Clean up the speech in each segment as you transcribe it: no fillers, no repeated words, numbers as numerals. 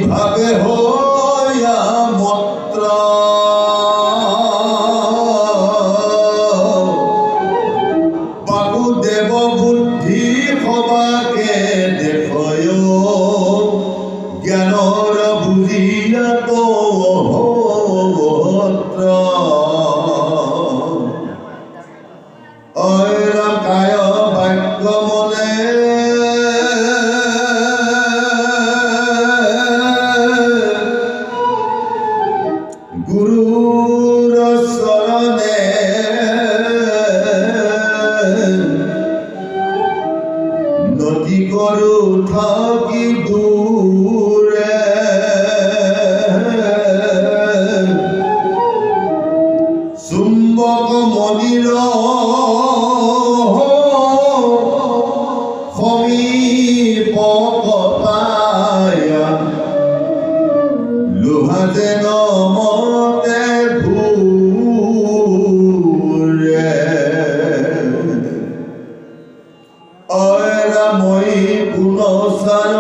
ভাবে হইয়া মত্ৰ বাহুদেব বুদ্ধি সবাকে দেখয় জ্ঞানৰ বুজিলা তো ঐৰাম কায় বাক্য মনে গুৰুৰ চৰণে নদী কৰো থাকি দূৰে চুম্বক মণিৰ সমীপ পায়া লোহা যেন মতে ঘূৰে মই পুনচাৰ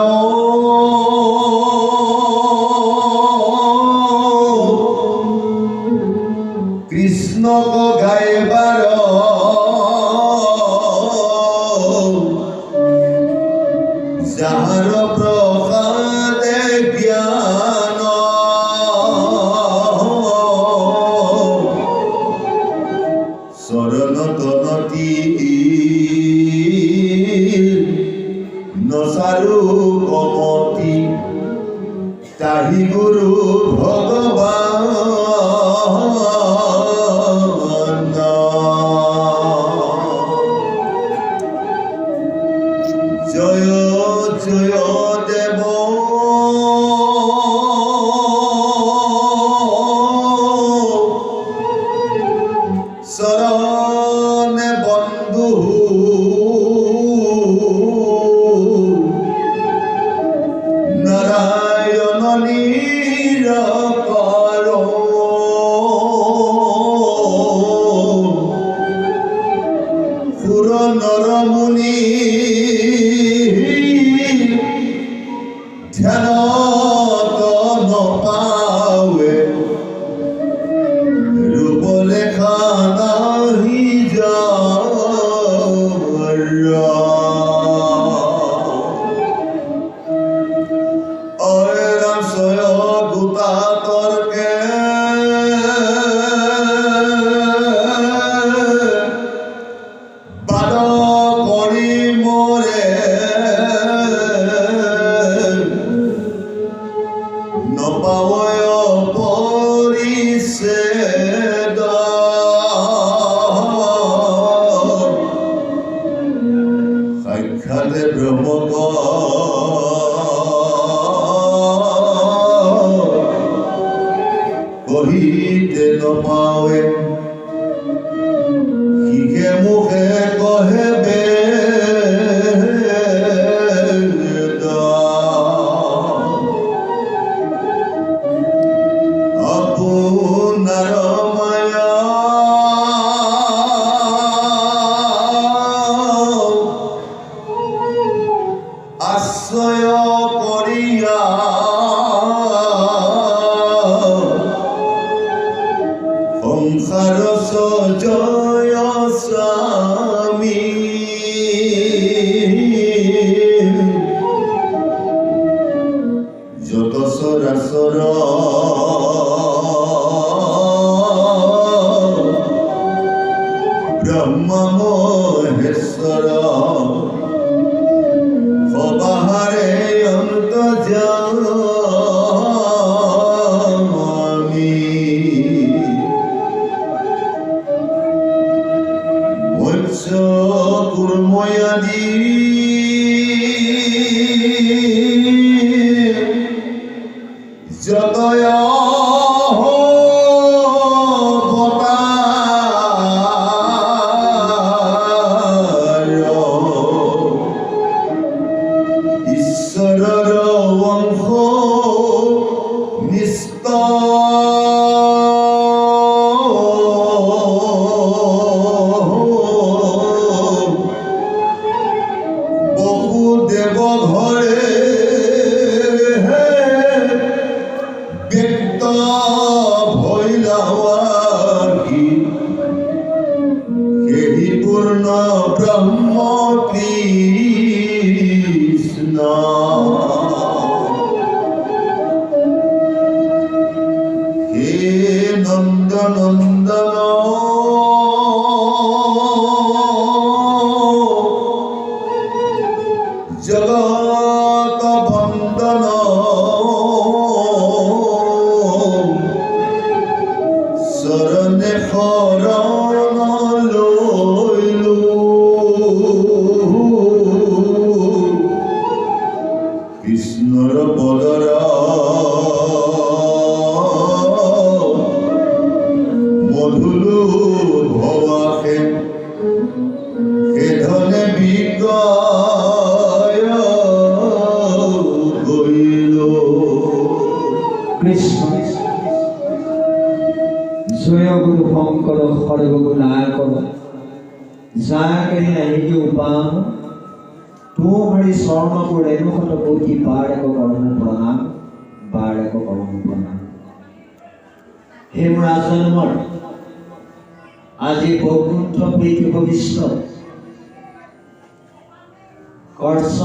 কৃষ্ণক গাইবাৰ যাহাৰ প্ৰসাদে জ্ঞান চৰণত নতি নচাৰু কমতি তাহি গুৰু ভগৱান জয় জয় দেৱ শৰণে বন্ধু নাৰায়ণ নিৰকৰ সুৰ নৰমুনি ধ্যানত নপাৱে ৰূপলেখা নাহি যাৰ ঐৰাম সয় গোটা তৰ্কে বাদ কৰি মৰে নপাৱয় পৰিছেদ সাক্ষাতে ব্ৰহ্মক কহিতে নপাৱে শিখে মুখে কহে বেদ আপোনাৰ মায়া আশ্ৰয় কৰিয়া সংসাৰ সজয় স্বামী যত সৰাসৰ ব্ৰহ্মা মহেশ্বৰ সবাহাৰে অন্তৰ্যামী মৎস্য কুৰ্ময়াদি যতয় ঈশ্বৰৰ অংশ বহু দেব ঘৰে ভৈলাৱাসী সেই পূৰ্ণ ব্ৰহ্ম কৃষ্ণ হে নন্দনন্দন জগত বন্দন শৰণে শৰণ লৈলো কৃষ্ণৰ পদৰা মধুলো ভৱাসে ধনে বিকয় গইল কৃষ্ণ জয় গুরু শঙ্কর সর্বগুণ নায়ক যাকে নাহিকে উপাম তোমারি স্বর্ণ করে রেণুখত কোটি বার এক কর্ম প্রণাম বার এক কর্ম প্রণাম হে মোৰ আজন্মৰ আজি বৈকুণ্ঠ প্ৰীতি ভৱিষ্য কৰ্চ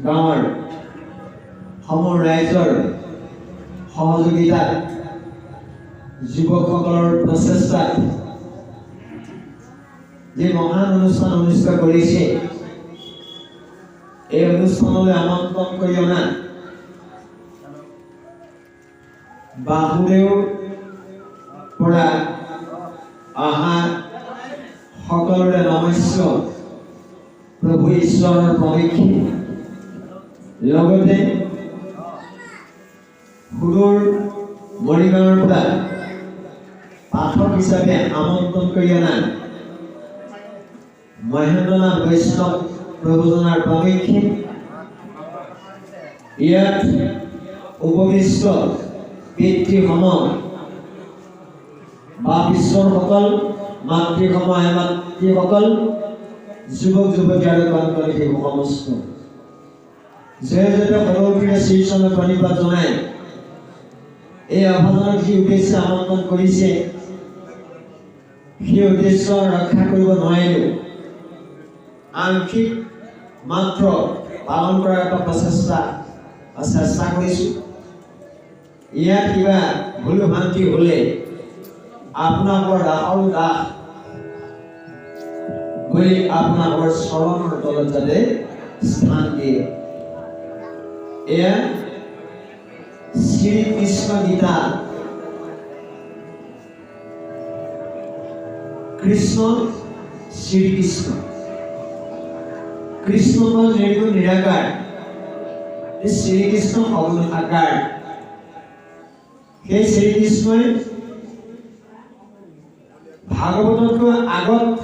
গাঁৱৰ সমূহ ৰাইজৰ সহযোগিতাত যুৱকসকলৰ প্ৰচেষ্টাত যে মহান অনুষ্ঠান অনুষ্ঠিত কৰিছে এই অনুষ্ঠানলৈ আমন্ত্ৰণ কৰি অনা বাহুদেৱ পৰা অহা সকলোৰে নমস্য প্ৰভু ঈশ্বৰৰ প্ৰমীক্ষী লগতে সুদূৰ মৰিগাঁৱৰ পৰা পাঠক হিচাপে আমন্ত্ৰণ কৰি অনা মহেন্দ্ৰনাথ বৈষ্ণৱ প্ৰভুজনাৰ প্ৰমীক্ষী ইয়াত উপবিষ্ট পিতৃসমূহ বা বিশ্বৰসকল মাতৃসমূহ মাতৃসকল যুৱক যুৱতী আৰু কণকণী শিশু সমস্ত জয়তে সৰ্বপ্ৰিয় শ্ৰীচৰণে প্ৰণিপাত জনাই এই আহ্বানক যি উদ্দেশ্যে আমন্ত্ৰণ কৰিছে সেই উদ্দেশ্য ৰক্ষা কৰিব নোৱাৰিলোঁ আংশিক মাত্ৰ পালন কৰাৰ এটা চেষ্টা কৰিছোঁ ইয়াত কিবা ভুল ভ্ৰান্তি হ'লে আপোনালোকৰ দাসৰ দাস বুলি আপোনালোকৰ চৰণৰ তলত যাতে স্থান দিয়ে এয়া শ্ৰীকৃষ্ণ গীতা কৃষ্ণ শ্ৰীকৃষ্ণ কৃষ্ণ নিৰ্গুণ নিৰাকাৰ শ্ৰীকৃষ্ণ সগুণ আকাৰ সেই শ্ৰীকৃষ্ণই ভাগৱততকৈ আগত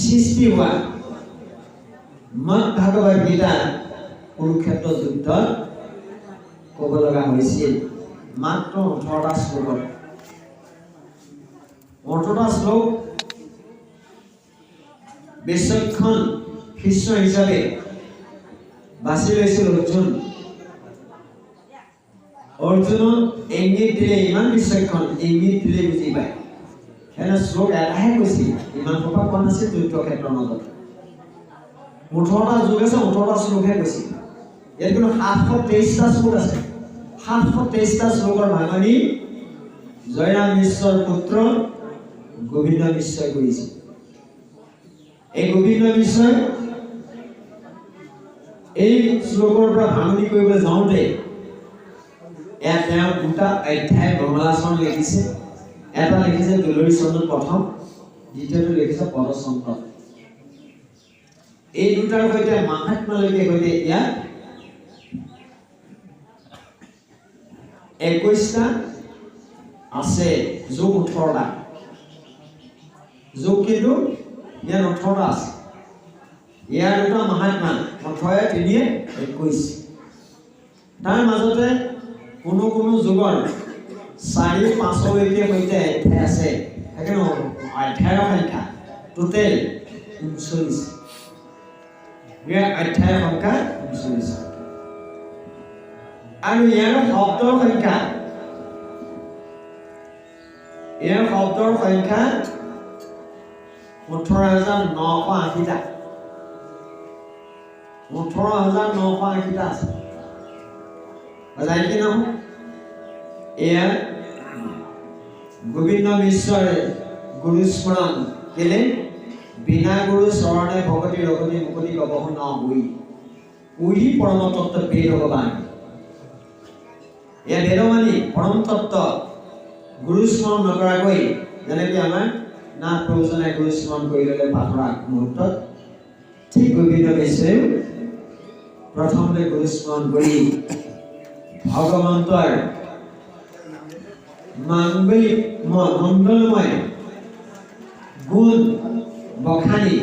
সৃষ্টি হোৱা মদ ভাগৱত গীতা কুৰুক্ষেত্ৰ যুদ্ধত ক'ব লগা হৈছিল মাত্ৰ 18টা শ্লোকত 18টা শ্লোক বিচক্ষণ শিষ্য হিচাপে বাছি লৈছিল অৰ্জুনক ইংগিত দিলে ইমান বিচক্ষণ ইংগিত দিলে বুজি পায় সেনে শ্লোক এটাহে কৈছিল ইমান সোপা কোৱা নাছিল যুদ্ধ ক্ষেত্ৰৰ মাজত 18টা যুগ আছে 18টা শ্লোকহে কৈছিল ইয়াত কোনো 723টা শ্লোক আছে 723টা শ্লোকৰ ভাঙনি জয়ৰাম মিশ্ৰৰ পুত্ৰ গোবিন্দ মিশ্ৰই কৰিছিল এই গোবিন্দ মিশ্ৰই এই শ্লোকৰ পৰা ভাঙনি কৰিবলৈ যাওঁতে ইয়াত তেওঁ দুটা অধ্যায় বৰ্ণনাচৰণ লিখিছে এটা লিখিছে দুলৰী চন্দন প্ৰথম দ্বিতীয়টো লিখিছে পদচন্দ্ৰ এই দুটাৰ সৈতে মাহাত্ম্যলৈকে সৈতে ইয়াত 21টা আছে যোগ 18টা যোগ কিন্তু ইয়াত 18টা আছে ইয়াৰ দুটা মাহাত্ম্য 18 3 21 তাৰ মাজতে কোনো কোনো যুগৰ 4-5 লৈকে সৈতে অধ্যায় আছে সেইকাৰণে অধ্যায়ৰ সংখ্যা টোটেল 39 ইয়াৰ অধ্যায়ৰ সংখ্যা 39 আৰু ইয়াৰ শব্দৰ সংখ্যা 18,980টা 18,980টা আছে জানি নহয় এয়া গোবিন্দ মিশ্ৰৰে গুৰু স্মৰণ কেলে বিনা গুৰু চৰণে ভগতি ৰগতি মুকতি গবহ ন হুই উহি পৰম তত্ত্ব বেদ ভগৱান এয়া বেদমানি পৰম তত্ত্ব গুৰু স্মৰণ নকৰাকৈ যেনেকৈ আমাৰ নাথ প্ৰয়োজনে গুৰু স্মৰণ কৰি ল'লে পাঠৰ আগমুহূৰ্তত ঠিক গোবিন্দ মিশ্ৰে প্ৰথমতে গুৰু স্মৰণ কৰি ভগৱন্তৰ মংগলময় গুণ বখানি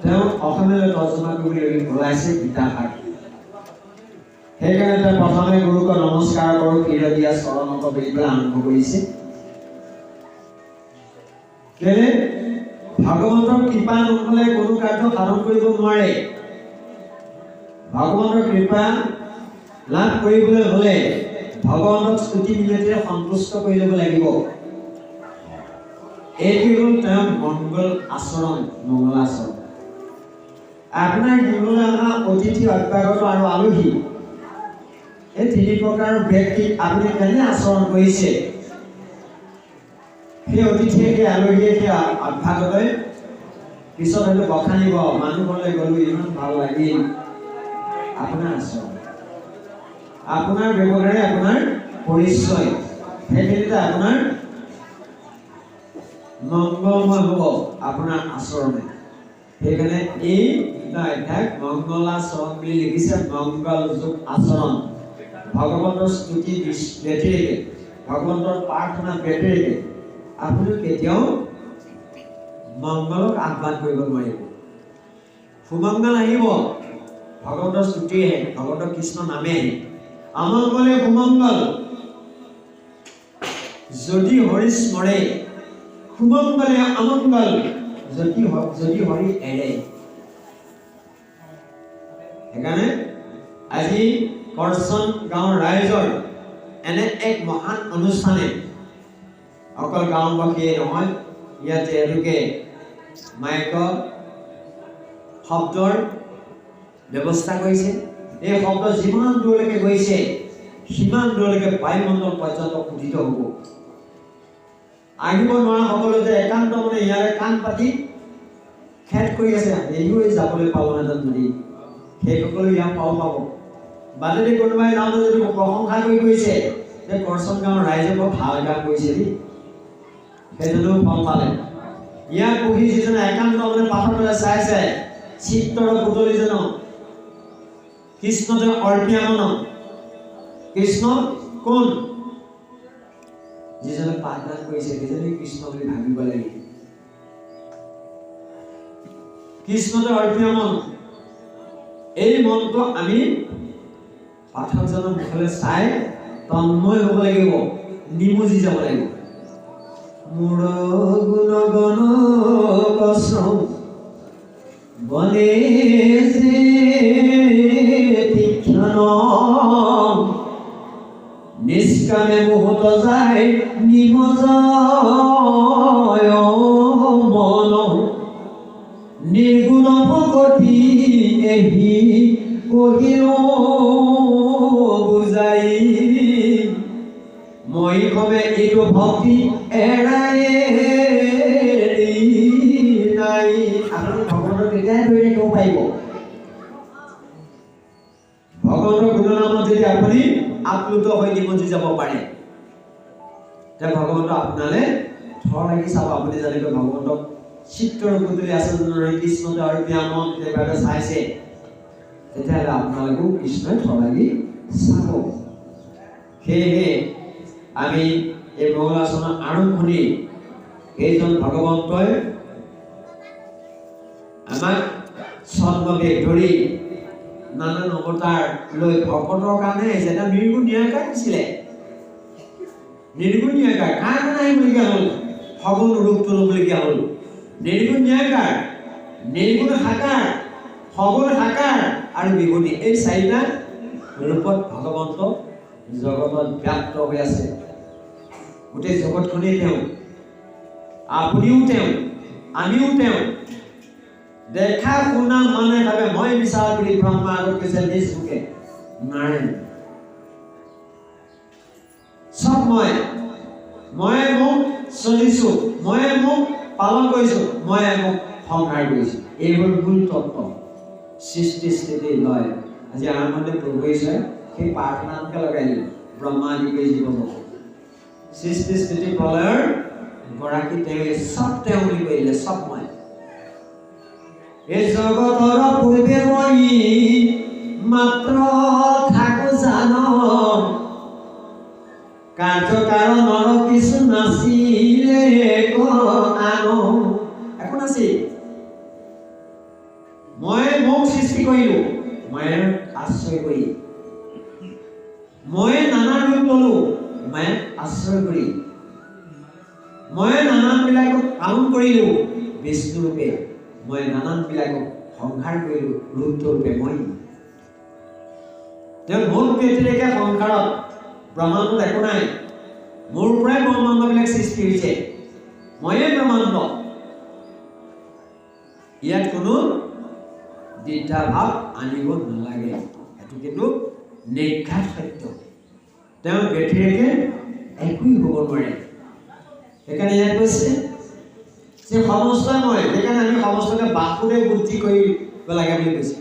তেওঁ অসমীয়ালৈ তৰ্জমা কৰিবলৈ ওলাইছে গীতাভাগ সেইকাৰণে তেওঁ প্ৰথমে গুৰুক নমস্কাৰ কৰোঁ কিৰদীয়া চৰণত বুলি পেলাই আৰম্ভ কৰিছে কেলে ভগৱন্তৰ কৃপা নহ'লে কোনো কাৰ্য সাধন কৰিব নোৱাৰে ভগৱন্তৰ কৃপা লাভ কৰিবলৈ হ'লে ভগৱানক স্তুতি মিনতিৰে সন্তুষ্ট কৰি ল'ব লাগিব এইটো হ'ল তেওঁৰ মংগল আচৰণ মংগলাচৰণ আপোনাৰ জীৱনলৈ অহা অতিথি অভ্যাগত আৰু আলহী এই তিনি প্ৰকাৰৰ ব্যক্তিক আপুনি কেনে আচৰণ কৰিছে সেই অতিথিয়ে সেই আলহীয়ে সেই অভ্যাগতই পিছত হয়তো বখানিব মানুহলৈ গ'লো ইমান ভাল লাগিল আপোনাৰ আচৰণ আপোনাৰ ব্যৱহাৰে আপোনাৰ পৰিচয় সেইখিনিতে আপোনাৰ মংগলময় হ'ব আপোনাৰ আচৰণে সেইকাৰণে এই অধ্যায় মংগলাচৰণ বুলি লিখিছে মংগল যোগ আচৰণ ভগৱন্তৰ স্তুতি ব্যতিৰেকে ভগৱন্তৰ প্ৰাৰ্থনা ব্যতিৰেকে আপুনি কেতিয়াও মংগলক আহ্বান কৰিব নোৱাৰিব সুমংগল আহিব ভগৱন্তৰ স্তুতিহে ভগৱন্তৰ কৃষ্ণ নামে অমংগলে সুমংগল যদি হৰি স্মৰে সুমংগলে অমংগল যদি হৰি এৰে সেইকাৰণে আজি কৰচন গাঁৱৰ ৰাইজৰ এনে এক মহান অনুষ্ঠানে অকল গাঁওবাসীয়ে নহয় ইয়াতে এওঁলোকে মাইকৰ শব্দৰ ব্যৱস্থা কৰিছে এই শব্দ যিমান দূৰলৈকে গৈছে সিমান দূৰলৈকে বায়ুমণ্ডল পৰ্যন্ত পুঠিত হ'ব আহিব নোৱাৰা সকলো যে একান্ত মানে ইয়াৰে কাণ পাতি খেদ কৰি আছে এইও যাবলৈ পাব নাজান যদি সেইসকলে ইয়াক পাব বাদেদি কোনোবাই যাওঁতে যদি প্ৰশংসা কৰি কৈছে যে কৰচন গাঁৱৰ ৰাইজে বৰ ভাল কাম কৰিছে দেই সেইজনেও ফল পালে ইয়াক পঢ়ি যিজনে একান্ত মানে পাঠকলৈ চাইছে চিত্ৰৰ পুতলিজন কৃষ্ণতে অৰ্পিয়ামন কৃষ্ণ কোন যিজনে পাঠদান কৰিছে সেইজনে কৃষ্ণ বুলি ভাবিব লাগে কৃষ্ণতে অৰ্পিয়ামন এই মন্ত্ৰ আমি পাঠকজনৰ মুখলৈ চাই তন্ময় হ'ব লাগিব নিমজি যাব লাগিব মোৰ গুণগণ কসম বনে যে তীক্ষ্ণ নিষ্কামে মুহূৰ্ত যায় নিমজয় মন নিৰ্গুণ ভকতি এহি কহিল বুজাই মই কবে এইটো ভক্তি এৰাই নাই আপুনি ভগৱানক তেতিয়াই ধৰি ৰাখিব পাৰিব ভগৱানৰ গুণনামত যদি আপুনি আপ্লুত হৈ নিমজি যাব পাৰে তেতিয়া ভগৱন্ত আপোনালৈ থৰ লাগি চাব আপুনি যেনেকৈ ভগৱন্তক চিত্ৰৰ পুতলি আছে কৃষ্ণতে অৰ্পিয়ামন কেতিয়াবা চাইছে তেতিয়াহ'লে আপোনালোকেও কৃষ্ণই থৰ লাগি চাব সেয়েহে আমি এই মংগলাচৰণৰ আৰম্ভণি এইজন ভগৱন্তই আমাক চন্দ্ৰবেগ ধৰি নানান অৱতাৰ লৈ ভকতৰ কাৰণে এটা নিৰ্গুণ ন্যায়কাৰ দিছিলে নিৰ্গুণ ন্যায়কাৰ কাৰ কাৰণে আহিবলগীয়া হ'ল সগুণ ৰূপটো ল'বলগীয়া হ'ল নিৰ্গুণ ন্যায়কাৰ নিৰ্গুণ সাকাৰ সগুণ সাকাৰ আৰু বিগুণী এই চাৰিটা ৰূপত ভগৱন্ত জগতত ব্যাপ্ত হৈ আছে। গোটেই জগতখনেই তেওঁ, আপুনিও তেওঁ, আমিও তেওঁ। দেখা শুনা মানে ভাবে মই বিচাৰ বুলি ব্ৰহ্মা আগত কৈছে নিজ মুখে, নাই চব মই মোক চলিছো, মই মোক পালন কৰিছো, মই মোক সংহাৰ কৰিছো। এইবোৰ মূল তত্ত্ব সৃষ্টি স্থিতি লয়। আজি আৰম্ভণিতে প্ৰভু ঈশ্বৰে সেই প্ৰাৰ্থনাকে লগাই দিলে ব্ৰহ্মা আদি কৰি জীৱ জগত সৃষ্টি স্থিতি প্ৰলয়ৰ গৰাকী তেওঁ, চব তেওঁ বুলি কৰিলে, চব মই। এই জগতৰ পূৰ্বে মই মাত্ৰ থাকো জানো, কাৰ্যকাৰণৰ কিছু নাছিলে আনো। একো নাছিল। মই মোক সৃষ্টি কৰিলো, মই আশ্ৰয় কৰি, মই নানা ৰূপ ললো, মই আশ্ৰয় কৰি, মই নানান বিলাকক পালন কৰিলো বিষ্ণু ৰূপে, মই নানান বিলাকক সংহাৰ কৰিলো ৰুদ্ৰ ৰূপে। মই তেওঁ মোৰ ব্যতিৰেকে সংসাৰত ব্ৰহ্মাণ্ডত একো নাই, মোৰ পৰাই ব্ৰহ্মাণ্ডবিলাক সৃষ্টি হৈছে, ময়ে ব্ৰহ্মাণ্ড। ইয়াত কোনো দ্বিধা ভাৱ আনিব নালাগে, সেইটো কিন্তু নিৰ্ঘাত সত্য। তেওঁৰ ব্যতিৰেকে একোৱেই হ'ব নোৱাৰে। সেইকাৰণে ইয়াত কৈছে যে সমস্তই মই, সেইকাৰণে আমি সমস্তকে বাসুদেৱ বুদ্ধি কৰিব লাগে বুলি কৈছে।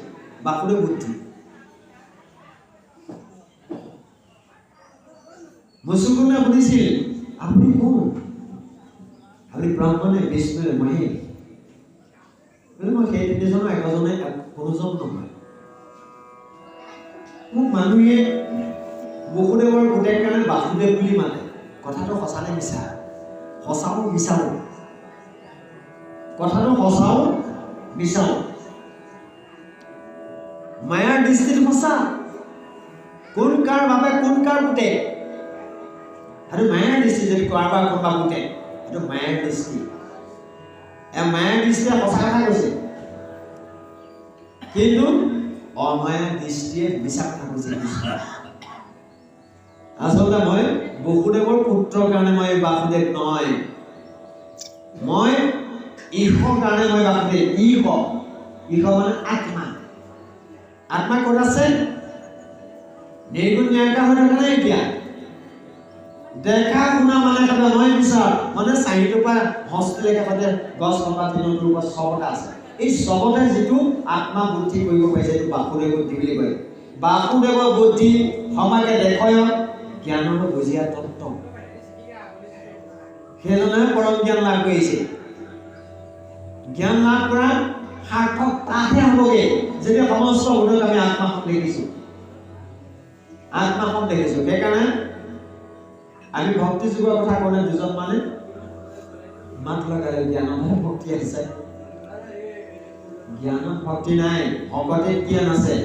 বাসুদেৱ বুদ্ধি মুচুকুন্দে সুধিছিল আপুনি কোন? আপুনি ব্ৰহ্মনে, বিষ্ণুৱে, মহে? মই সেই তিনিজনৰ একজনে, কোনোজন নহয়। মোক মানুহে বসুদেৱৰ পুতেক কাৰণে বাসুদেৱ বুলি মানে। কথাটো সঁচা নে মিছা? সঁচাও মিছাও, কথাটো সঁচাও মিছাও। মায়াৰ দৃষ্টিত সঁচা, কোন কাৰ বাবে কোন কাৰ পুতেক, সেইটো মায়াৰ দৃষ্টি। যদি কাৰোবাৰ কোনোবা পুতেক, সেইটো মায়াৰ দৃষ্টি। মায়াৰ দৃষ্টিয়ে সঁচা কথা কৈছে, কিন্তু অমায়াৰ দৃষ্টিয়ে মিছা কথা কৈছে। আচলতে মই বসুদেৱৰ পুত্ৰৰ কাৰণে মই বাসুদেৱ নহয়, মই ঈশৰ কাৰণে মই বাসুদেৱ। ঈশ মানে আত্মা। আত্মা ক'ত আছে? নিৰ্গুণ নিৰাকাৰ হৈ থকা নাই এতিয়া। দেখা শুনা মানে কথা মই বিচাৰ মানে চাৰিটোৰ পৰা হস্তিলৈকে সৈতে গছ লতা তিনিটোৰ পৰা চবতে আছে। এই চবতে যিটো আত্মা বুদ্ধি কৰিব পাৰিছে, এইটো বাসুদেৱ বুদ্ধি বুলি কয়। বাসুদেৱৰ বুদ্ধি সমাকে দেখয় জ্ঞানৰ বুজিয়া তত্ত্ব। সেইজনে পৰম জ্ঞান লাভ কৰিছে। জ্ঞান লাভ কৰা সাৰ্থক তাহে হ'বগে যেতিয়া সমস্ত উদয়ত আমি আত্মাখন দেখিছো, আত্মাখন দেখিছো। সেইকাৰণে আমি ভক্তি যুগৰ কথা ক'লে দুজন মানে মাত লগালে জ্ঞানতহে ভক্তি আছে। জ্ঞানত ভক্তি নাই, ভকতিত জ্ঞান আছে।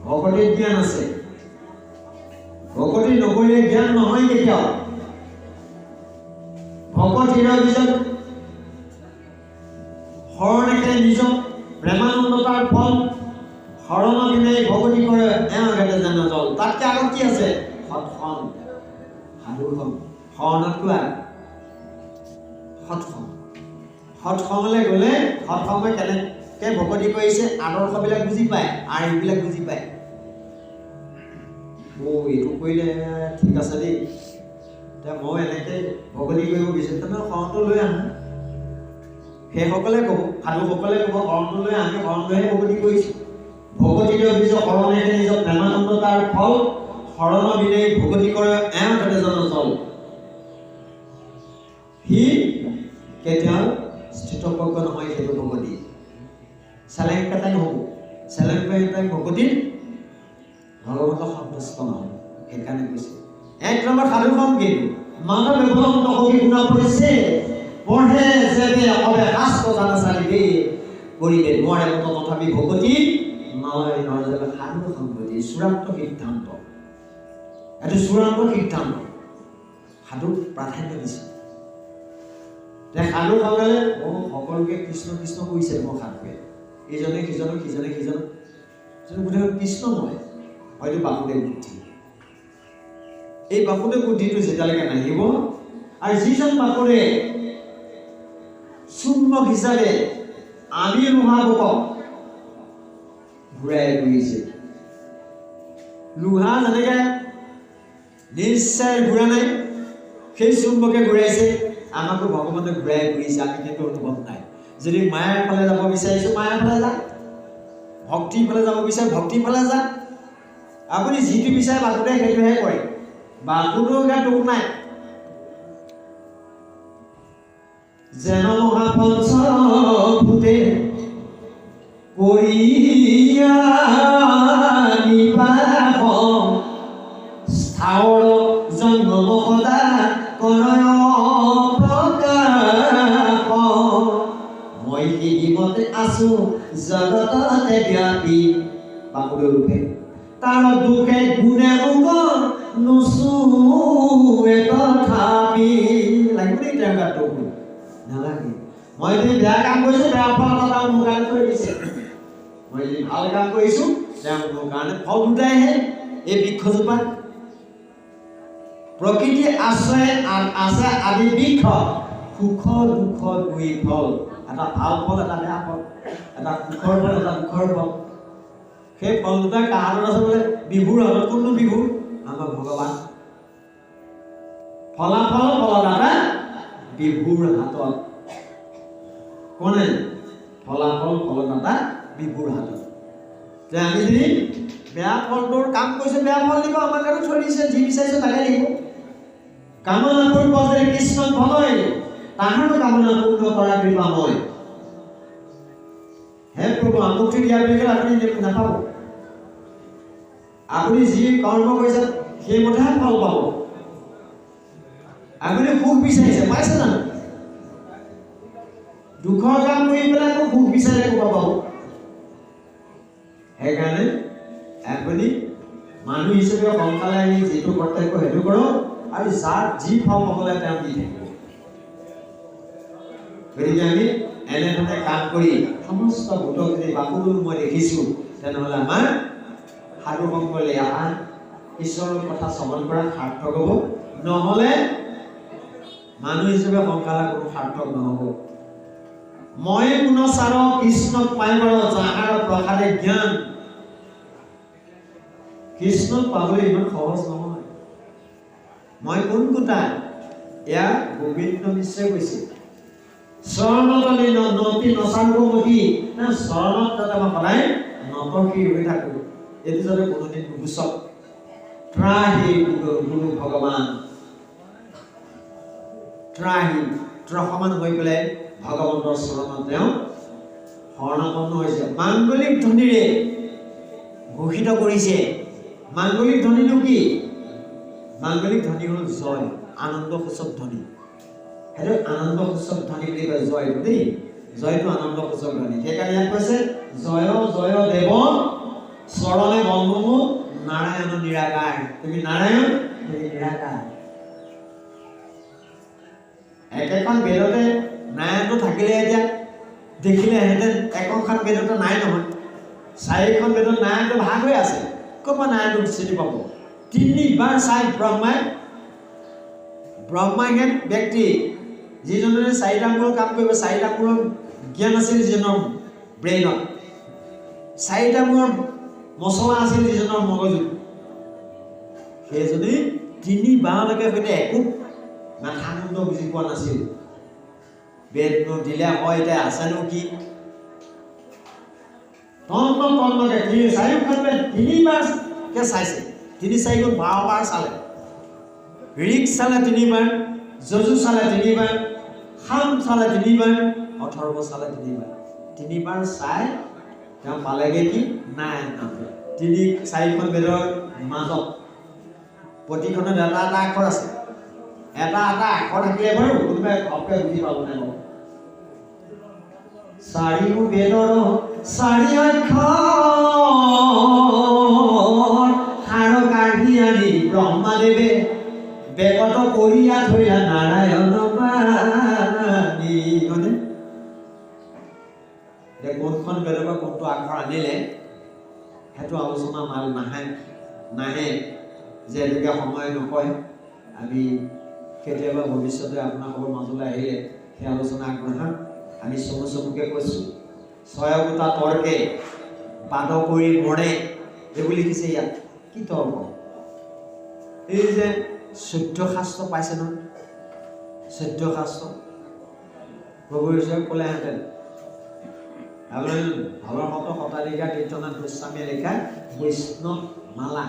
ভকতিত জ্ঞান আছে। ভকতি নকৰিলে জ্ঞান নহয় কেতিয়াও। ভকতিৰ পিছত শৰণেকে নিজক প্ৰেমানন্দতাৰ ফল শৰণ বিনে ভকতি কৰে এওঁ ঘাটে যেন জল। তাতকে আগত কি আছে? সৎসং, সাধুসং। শৰণতকৈ আগ সৎসং। সৎসংলৈ গ'লে সৎসংগে কেনেকে ভকতি কৰিছে আদৰ্শবিলাক বুজি পায়, আৰু এইবিলাক বুজি পায়। এইটো কৰিলে ঠিক আছে দেই, এতিয়া মই এনেকে ভকতি কৰিব বিচাৰিছো, তেনে শৰণটো লৈ আহোঁ। সেইসকলে ক'ব, সাধুসকলে ক'ব শৰণটো লৈ আমি শৰণ লৈহে ভকতি কৰিছোঁ। ভকতিৰ অভিযোগ শৰণেকে নিজৰ প্ৰেমানন্দতাৰ ফল শৰণ বিনে ভকতি কৰে এওঁ ঘাটে যেন জল। সি কেতিয়াও স্থিতপ্ৰজ্ঞ নহয়, সেইটো ভকতি। চেলেং পেটেং হ'ব, চেলেং পেটেং ভকতিত ভগৱন্ত সন্তুষ্ট নহয়। সেইকাৰণে কৈছে এক নম্বৰ সাধুসং কিন্তু মানৱ ব্যৱলম্ব সখী শুনা পৰিছে পঢ়ে যেবে অবে শাস্ত্ৰ জানা চালিবে কৰিবে নোৱাৰে মত তথাপি ভকতি নলয় নৰজে। সাধুসং ভকতি চূড়ান্ত সিদ্ধান্ত, এইটো চূড়ান্ত সিদ্ধান্ত। সাধুক প্ৰাধান্য দিছে। সাধু সঙ্গলে সকলোকে কৃষ্ণ কৃষ্ণ কৰিছে। মই সাধুকে ইজনে সিজনক সিজনে সিজনক বোধহয় কৃষ্ণ নহয়, হয়তো বাসুদেৱ বুদ্ধি। এই বাসুদেৱ বুদ্ধিটো যেতিয়ালৈকে নাহিব আৰু যিজন বাপুৰে চুম্বক হিচাপে আমি লোহাবোকক ঘূৰাই ঘূৰিছে, লোহা যেনেকে নিশ্চয় ঘূৰা নাই, সেই চুম্বকে ঘূৰাইছে, আমাকো ভগৱানে ঘূৰাই ঘূৰিছে, আমি কিন্তু অনুভৱ নাই। যদি মায়াৰ ফালে যাব বিচাৰিছো মায়াৰ ফালে যাক, ভক্তিৰ ফালে যাব বিচাৰে ভক্তিৰ ফালে যাক। আপুনি যিটো বিচাৰে বাপুৰে সেইটোহে কৰে, বাপুৰৰ গাত দুখ নাই। যেন মহাপঞ্চ ভূতে কৰিয়া নিবাস স্থাৱৰ জংগম সদা কনয় প্ৰকাশ। মই কিমতে আছো জগততে ব্যাপী, বাপুদেৱ ৰূপে তাৰ দুখে গুণে মোক নুচুৱে তথাপি। লাগিব নেকি তেওঁৰ গাত দুখ? নালাগে। মই যদি বেয়া কাম কৰিছো, বেয়া ফল এটা মোৰ কাৰণে থৈ দিছে। মই যদি ভাল কাম কৰিছো, তেওঁ মোৰ কাৰণে ফল দুটাইহে। এই বৃক্ষজোপা প্ৰকৃতি আশ্ৰয় আছে আদি বৃক্ষ, সুখ দুখ দুই ফল, এটা ভাল ফল এটা বেয়া ফল, এটা সুখৰ ফল এটা দুখৰ ফল। সেই ফল দুটা কাৰ হাতত আছে বোলে? বিভুৰ হাতত। কোনটো বিভু? আমাৰ ভগৱান। ফলাফল ফলদাতা বিভুৰ হাতত। কোনে? ফলাফল ফলদাতা বিভুৰ হাতত। যে আমি যদি বেয়া ফলটোৰ কাম কৰিছো, বেয়া ফল দিব, আমাৰ কাৰণে থৈ দিছে, যি বিচাৰিছো তাকে দিব। কামনা কৰিব যে কৃষ্ণক ভয়, তাহাঁতো কামনা পূৰ্ণ কৰা কৃপাময়। হে প্ৰভু, আমুকটো দিয়া বুলি ক'লে আপুনি নাপাব। আপুনি যি কৰ্ম কৰিছে সেইমতেহে ফল পাব। আপুনি সুখ বিচাৰিছে, পাইছে জানো? দুখৰ কাম কৰি পেলাই আকৌ সুখ বিচাৰিলে ক'ব পাব? সেইকাৰণে আপুনি মানুহ হিচাপে সোনকালে আহি যিটো কৰ্তব্য সেইটো কৰক, আৰু যাৰ যি ফল পাবলৈ তেওঁ দি থাকিব। গতিকে আমি এনেধৰণে কাম কৰি সমস্ত ভূতক যদি বাপুৰ মই দেখিছো, তেনেহ'লে আমাৰ সাধু সংগলে অহা ঈশ্বৰৰ কথা শ্ৰৱণ কৰা সাৰ্থক হ'ব। নহ'লে মানুহ হিচাপে সংসাৰ কোনো সাৰ্থক নহ'ব। মই পুনচাৰ কৃষ্ণক পাই বৰ যাহাৰ প্ৰসাদে জ্ঞান। কৃষ্ণক পাবলৈ ইমান সহজ নহয়। মই কোন কোটা এয়া গোবিন্দ মিশ্ৰে কৈছে, চৰণতলে নতি নচাংগমতি, চৰণত যাতে মই সদায় নতশীৰ হৈ থাকো, এইটো যাতে কোনোদিন নুগুচক। ত্ৰাহি গুৰু ভগৱান, ত্ৰাহি ত্ৰসমান হৈ পেলাই ভগৱন্তৰ চৰণত তেওঁ শৰণাপন্ন হৈছে। মাংগলিক ধ্বনিৰে ঘোষিত কৰিছে। মাংগলিক ধ্বনিটো কি? মাংগলিক ধ্বনি হ'ল জয়, আনন্দ সূচক ধ্বনি। সেইটো আনন্দ সূচক ধ্বনি বুলি কয় জয়টো দেই। জয়টো আনন্দ সূচক ধ্বনি। সেইকাৰণে ইয়াত কৈছে জয় জয় দেৱ চৰণে বন্ধু নাৰায়ণ নিৰাকাৰ। তুমি নাৰায়ণ, তুমি নিৰাকাৰ। একেখন বেদতে নাৰায়ণটো থাকিলে এতিয়া দেখিলেহেঁতেন একোখন বেদতে নাই নহয়, চাৰিখন বেদত নাৰায়ণটো ভাগ হৈ আছে। ক'ৰ পৰা নাৰায়ণটো চিনি পাব? তিনিবাৰ চাই ব্ৰহ্মাজ্ঞান ব্যক্তি, যিজনে চাৰিটা মূৰৰ কাম কৰিব, চাৰিটা মূৰৰ জ্ঞান আছিল যিজনৰ ব্ৰেইনত, চাৰিটা মূৰৰ মছলা আছিল যিজনৰ মগজুত, সেইজনে তিনিবাৰলৈকে সৈতে একো মাথা মুণ্ড বুজি পোৱা নাছিল। বেদনো দিলে হয়, এতিয়া আছেনো কি? তন্মকে চাৰিওখন বেদ তিনিবাৰকে চাইছে। ৩-৪ গুণ ১২ বাৰ চালে। ঋক চালে ৩ বাৰ, যজু চালে ৩ বাৰ, সাম চালে ৩ বাৰ, অথৰ্ব চালে ৩ বাৰ। ৩ বাৰ চাই তেওঁ পালেগে কি? নাৰায়ণ নাম। ৩-৪খন বেদৰ মাজত প্ৰতিখনত এটা এটা আখৰ আছে। এটা এটা আখৰ থাকিলে বাৰু কোনোবাই ঘপকে বুজি পাব নাই বাৰু। চাৰিও বেদৰ চাৰি অক্ষৰ সাৰ কাঢ়ি আনি ব্ৰহ্মাদেৱে বেকত কৰিয়া থৈয়া নাৰায়ণ বাণী। মানে কোনখন বেদৰ পৰা কোনটো আখৰ আনিলে সেইটো আলোচনা নাহে যে এনেকৈ সময় নকয়। আমি কেতিয়াবা ভৱিষ্যতে আপোনালোকৰ মাজলৈ আহিলে সেই আলোচনা আগবঢ়াম। আমি চমুকে কৈছোঁ, ছয়গোটা তৰ্কে বাদ কৰি মৰে, এইবোৰ লিখিছে ইয়াত। কি তৰ্ক? এই যে 14 শাস্ত্ৰ পাইছে নহয়, 14 শাস্ত্ৰ প্ৰভু ঈশ্বৰে ক'লেহেঁতেন, আপোনাৰ ভালৰ মত শতাধিকাৰ তীৰ্থনাথ গোস্বামীয়ে লিখা বৈষ্ণৱ মালা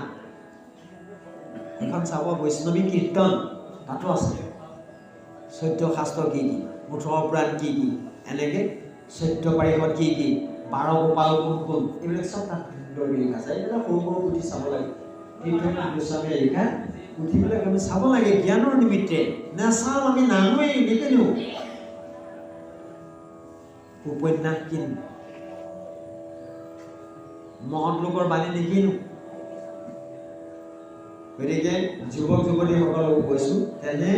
এখন চাব, বৈষ্ণৱী কীৰ্তন তাতো আছে 14 শাস্ত্ৰ কি কি, 18 পুৰাণ কি কি, এনেকৈ 14 পাৰিষদ কি কি, 12 গোপাল কোন, এইবিলাক চব তাত সুন্দৰকৈ লিখা আছে। এইবিলাক সৰু পুথি চাব লাগে। তীৰ্থনাথ গোস্বামীয়ে লিখা পুথিবিলাক আমি চাব লাগে জ্ঞানৰ নিমিত্তে। নাচাওঁ আমি নানোৱেই, নিকিনো। উপন্যাস কিনো, মহৎ লোকৰ বাণী নিকিনো। গতিকে যুৱক যুৱতীসকলক কৈছোঁ, তেনে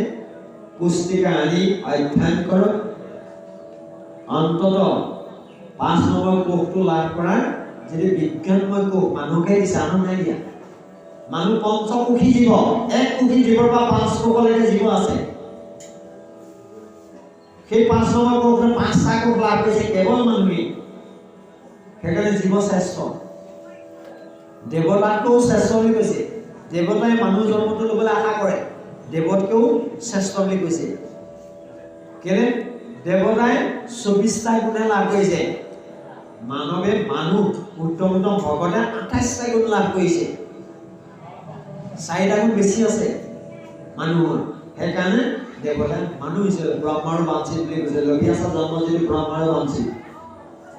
পুস্তিকা আনি অধ্যয়ন কৰক। অন্তত 5 নম্বৰ কোষটো লাভ কৰাৰ যদি বিজ্ঞানময় কোষ মানুহকে দিছে, আনন্দ নাই দিয়া। মানুহ পঞ্চকোষী জীৱ, 1 কোষী জীৱৰ পৰা 5 কোষলৈকে জীৱ আছে। সেই 5 নম্বৰ কোষে 5টা কোষ লাভ কৰিছে কেৱল মানুহেই। সেইকাৰণে জীৱ শ্ৰেষ্ঠ, দেৱতাতকৈও শ্ৰেষ্ঠ বুলি কৈছে। দেৱতাই মানুহ জন্মটো ল'বলৈ আশা কৰে, দেৱতকৈও শ্ৰেষ্ঠ বুলি কৈছে। কেলে? দেৱতাই 24টা গুণে লাভ কৰিছে, মানৱে উত্তম ভগতে 28টা গুণ লাভ কৰিছে। 4টা গুণ বেছি আছে মানুহৰ। সেইকাৰণে দেৱতাই মানুহ হিচাপে ব্ৰহ্মাৰো বাঞ্ছিত বুলি কৈছে। লঘিয়াছা জন্ম যদি ব্ৰহ্মাৰো বাঞ্ছিত,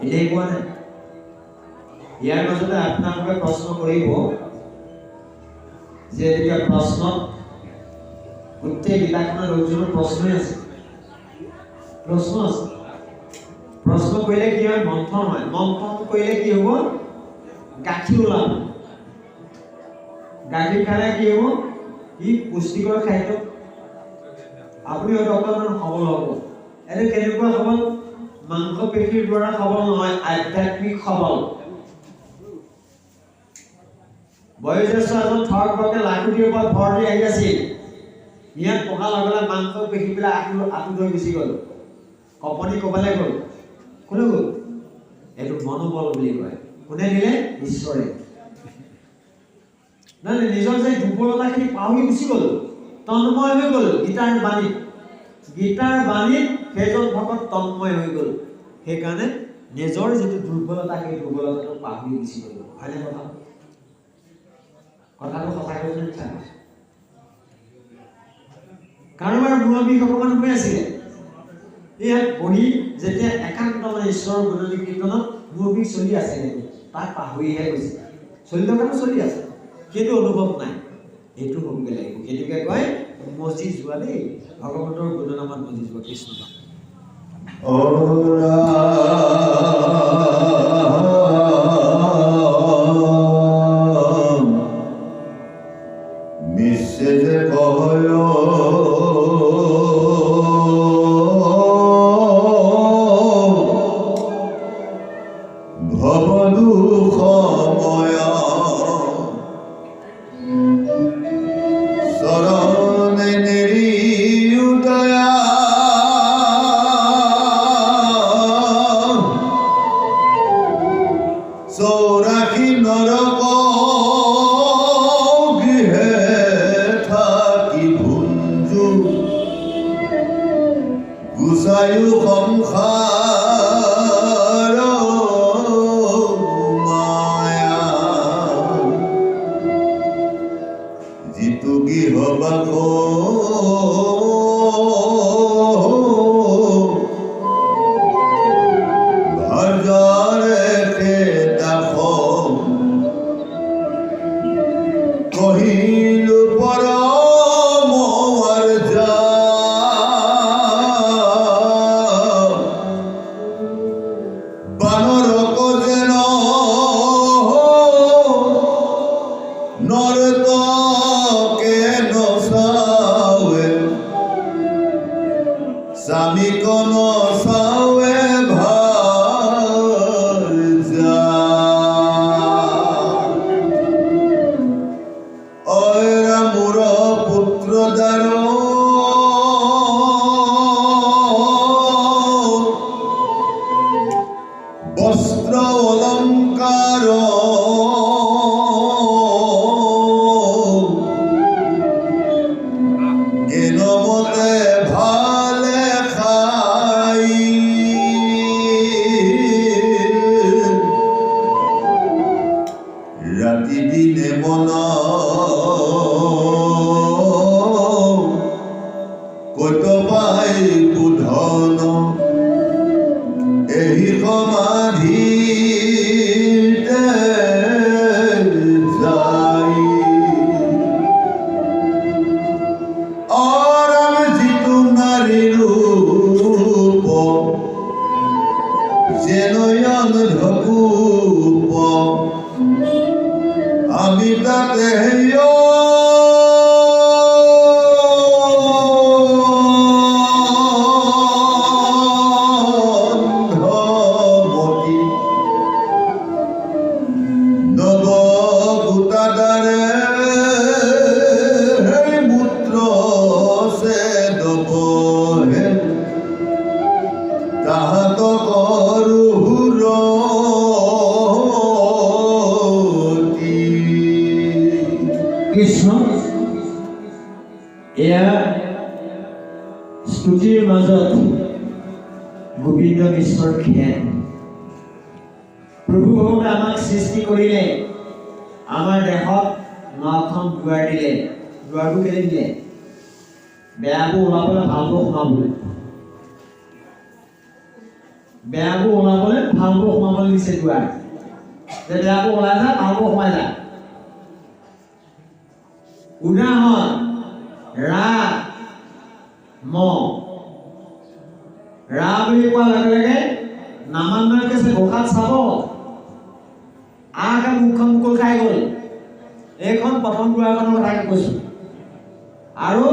এনেই কোৱা নাই। ইয়াৰ মাজতে আপোনালোকে প্ৰশ্ন কৰিব যে এতিয়া প্ৰশ্নত গোটেই কিতাপখনৰ অৰ্জুনৰ প্ৰশ্নই আছে, প্ৰশ্ন আছে। প্ৰশ্ন কৰিলে কি হয়? মন্থন হয়। মন্থন কৰিলে কি হ'ব? গাখীৰ ওলাব। গাখীৰ খালে কি হ'ব? ই পুষ্টিকৰ খাদ্য। আপুনি হয়তো অকণমান সবল হ'ব। এইটো কেনেকুৱা সবল? মাংস পেশীৰ দ্বাৰা সবল নহয়, আধ্যাত্মিক সবল। বয়োজ্যেষ্ঠ এজন থৰকে লাখুটিৰ ওপৰত ভৰ দি আহি আছিল। ইয়াত পকা লগালে মাংস পেশীবিলাক আঁতৰি হৈ গুচি গ'ল। কপনি ক'বালে গ'ল। কোনে গ'ল? এইটো মনোবল বুলি কয়। কোনে দিলে? ঈশ্বৰে। নাই নিজৰ যে দুৰ্বলতাখিনি পাহৰি গুচি গ'ল, তন্ময় হৈ গ'ল গীতাৰ বাণীত। গীতাৰ বাণীত সেইজন ভকত তন্ময় হৈ গ'ল। সেইকাৰণে নিজৰ যিটো দুৰ্বলতা, সেই দুৰ্বলতাটো পাহৰি গুচি গ'ল। হয়নে কথাটো সঁচা কৈছে মিছা কৈছে? কাৰোবাৰ মূৰৰ বিষ অকণমান হৈ আছিলে, ইয়াত বহি যেতিয়া একান্ত ঈশ্বৰৰ গুণনী কীৰ্তনত মূৰ বিষ চলি আছে, তাক পাহৰিহে গৈছে। চলি থকাটো চলি আছে, সেইটো অনুভৱ নাই। এইটো হ'বগৈ লাগিব। সেইটোকে কয় মজি যোৱা দেই, ভগৱন্তৰ গুণনামত মজি যোৱা। কৃষ্ণ মিছে কয় ভবদুখময় শরণে নিরিউদয়া সৌরাখি নরক গৃহে থাকি ভুঞ্জু গুসায়ু সংসার মায়া জিতু গৃহবাস ভাজারে দাস কহিল পরম যা বানরক যেন নরতকে নসাওয়ে স্বামী কোন সাওয়ে ভার যা নে মন কত পাই বুধন এই সমাধিতে যাই অরাম যিটো নারী রূপ যেনয়ন ধূপ আমি তাতে অন্ধমতি নব গোটাদারে মূত্র সে দব হে তাহাত করুর কৃষ্ণ এয়া স্তুতিৰ মাজত গোবিন্দ কৃষ্ণৰ খ্যান প্ৰভু ভগৱানে আমাক সৃষ্টি কৰিলে আমাৰ দেহত নখন দুৱাৰ দিলে দুৱাৰটো কেলে দিলে বেয়াবোৰ ওলাবলৈ ভালবোৰ সোমাবলৈ বেয়াবোৰ ওলাবলৈ ভালবোৰ সোমাবলৈ দিছে দুৱাৰ যে বেয়াবোৰ ওলাই যায় ভালবোৰ সোমাই যায় উদাহৰণ ৰা ম ৰা বুলি কোৱাৰ লগে লগে নামান্নকে গোসাত চাব আগে মুখখন মুকল খাই গ'ল এইখন প্ৰথম দুৱাৰখনৰ কথা কৈছোঁ আৰু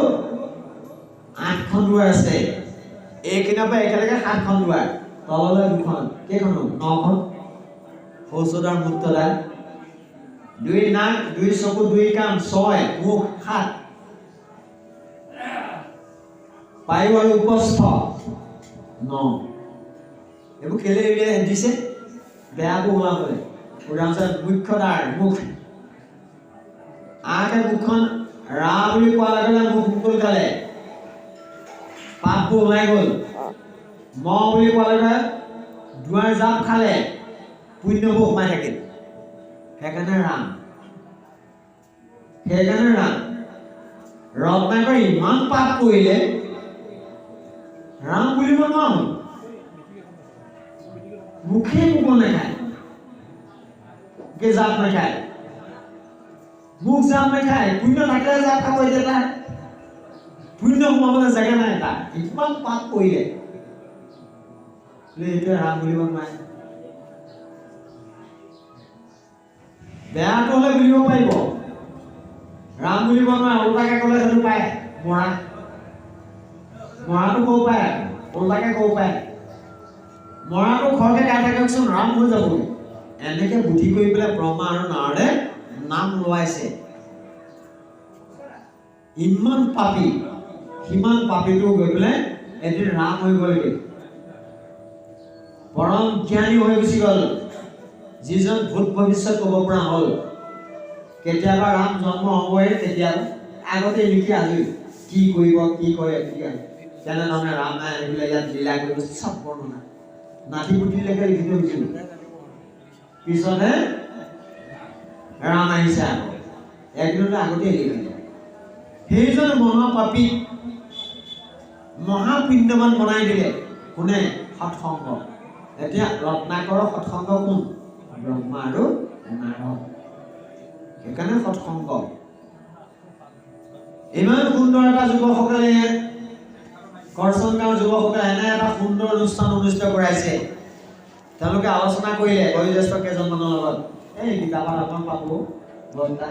8খন দুৱাৰ আছে এইখিনিৰ পৰা একেলগে 7খন দুৱাৰ তললৈ 2খন কেইখন 9খন শৌচদাৰ মুক্তদাৰ 2 নাক 2 চকু 2 কাণ 6 মুখ 7 পায়ু আৰু উপস্থ 9 এইবোৰ কেলে দিছে বেয়াবোৰ ওলাবলৈ উদাহৰণস্বৰূপে মুখ্যদাৰ মুখ আগে মুখখন ৰা বুলি কোৱাৰ লগে লগে মুখ মুকল খালে পাপবোৰ ওলাই গ'ল ম বুলি কোৱাৰ লগে দুৱাৰ জাপ খালে পুণ্যবোৰ সোমাই থাকিল সেইকাৰণে ৰাম ৰত্নাকৰ ইমান পাপ কৰিলে ৰাম বুলিব নোৱাৰো মুখে মুকল নাখায় জাপ নাখায় মুখ জাপ নাখায় পুণ্য থাকিলে জাপ খাব এতিয়া তাৰ পুণ্য সোমাবলৈ জেগা নাই তাৰ ইমান পাপ কৰিলে এইটোৱে ৰাম বুলিব নোৱাৰে বেয়াটো হ'লে বুলিব পাৰিব ৰাম বুলিব নোৱাৰে ওলটাকে ক'লে সেইটো পায় মৰাটো ক'ব পাৰে ওলটাকে ক'ব পাৰে মৰাটো খৰকে গাই থাককচোন ৰাম হৈ যাবগৈ এনেকে বুদ্ধি কৰি পেলাই ব্ৰহ্মা আৰু নাৰদে নাম লোৱাইছে ইমান পাপী সিমান পাপীটো গৈ পেলাই এদিন ৰাম হৈ গ'লগৈ পৰম জ্ঞানী হৈ গুচি গ'ল যিজন ভূত ভৱিষ্যত ক'ব পৰা হ'ল কেতিয়াবা ৰাম জন্ম হ'বই তেতিয়া আগতে লিখি আজৰি কি কৰিব কি কৰে তেনেধৰণে ৰাম নাই আনি পেলাই ইয়াত লীলা কৰিব চব বৰ্ণনা নাতি পুতিলৈকে লিখি থৈ গৈছিল পিছতহে ৰাম আহিছে আকৌ একদিনতে আগতে লিখিলে সেইজন মহাপাপী মহাপুণ্যৱান বনাই দিলে কোনে সৎসংগ এতিয়া ৰত্নাকৰৰ সৎসংগ কোন ব্ৰহ্মা আৰু নাৰদ সেইকাৰণে সৎসংগ ইমান সুন্দৰ এটা যুৱকসকলে কৰচন গাঁৱৰ যুৱকসকলে এনে এটা সুন্দৰ অনুষ্ঠান অনুষ্ঠিত কৰাইছে তেওঁলোকে আলোচনা কৰিলে বয়োজ্যেষ্ঠ কেইজনমানৰ লগত এই কিতাপত অকণ পাব বৰ্তা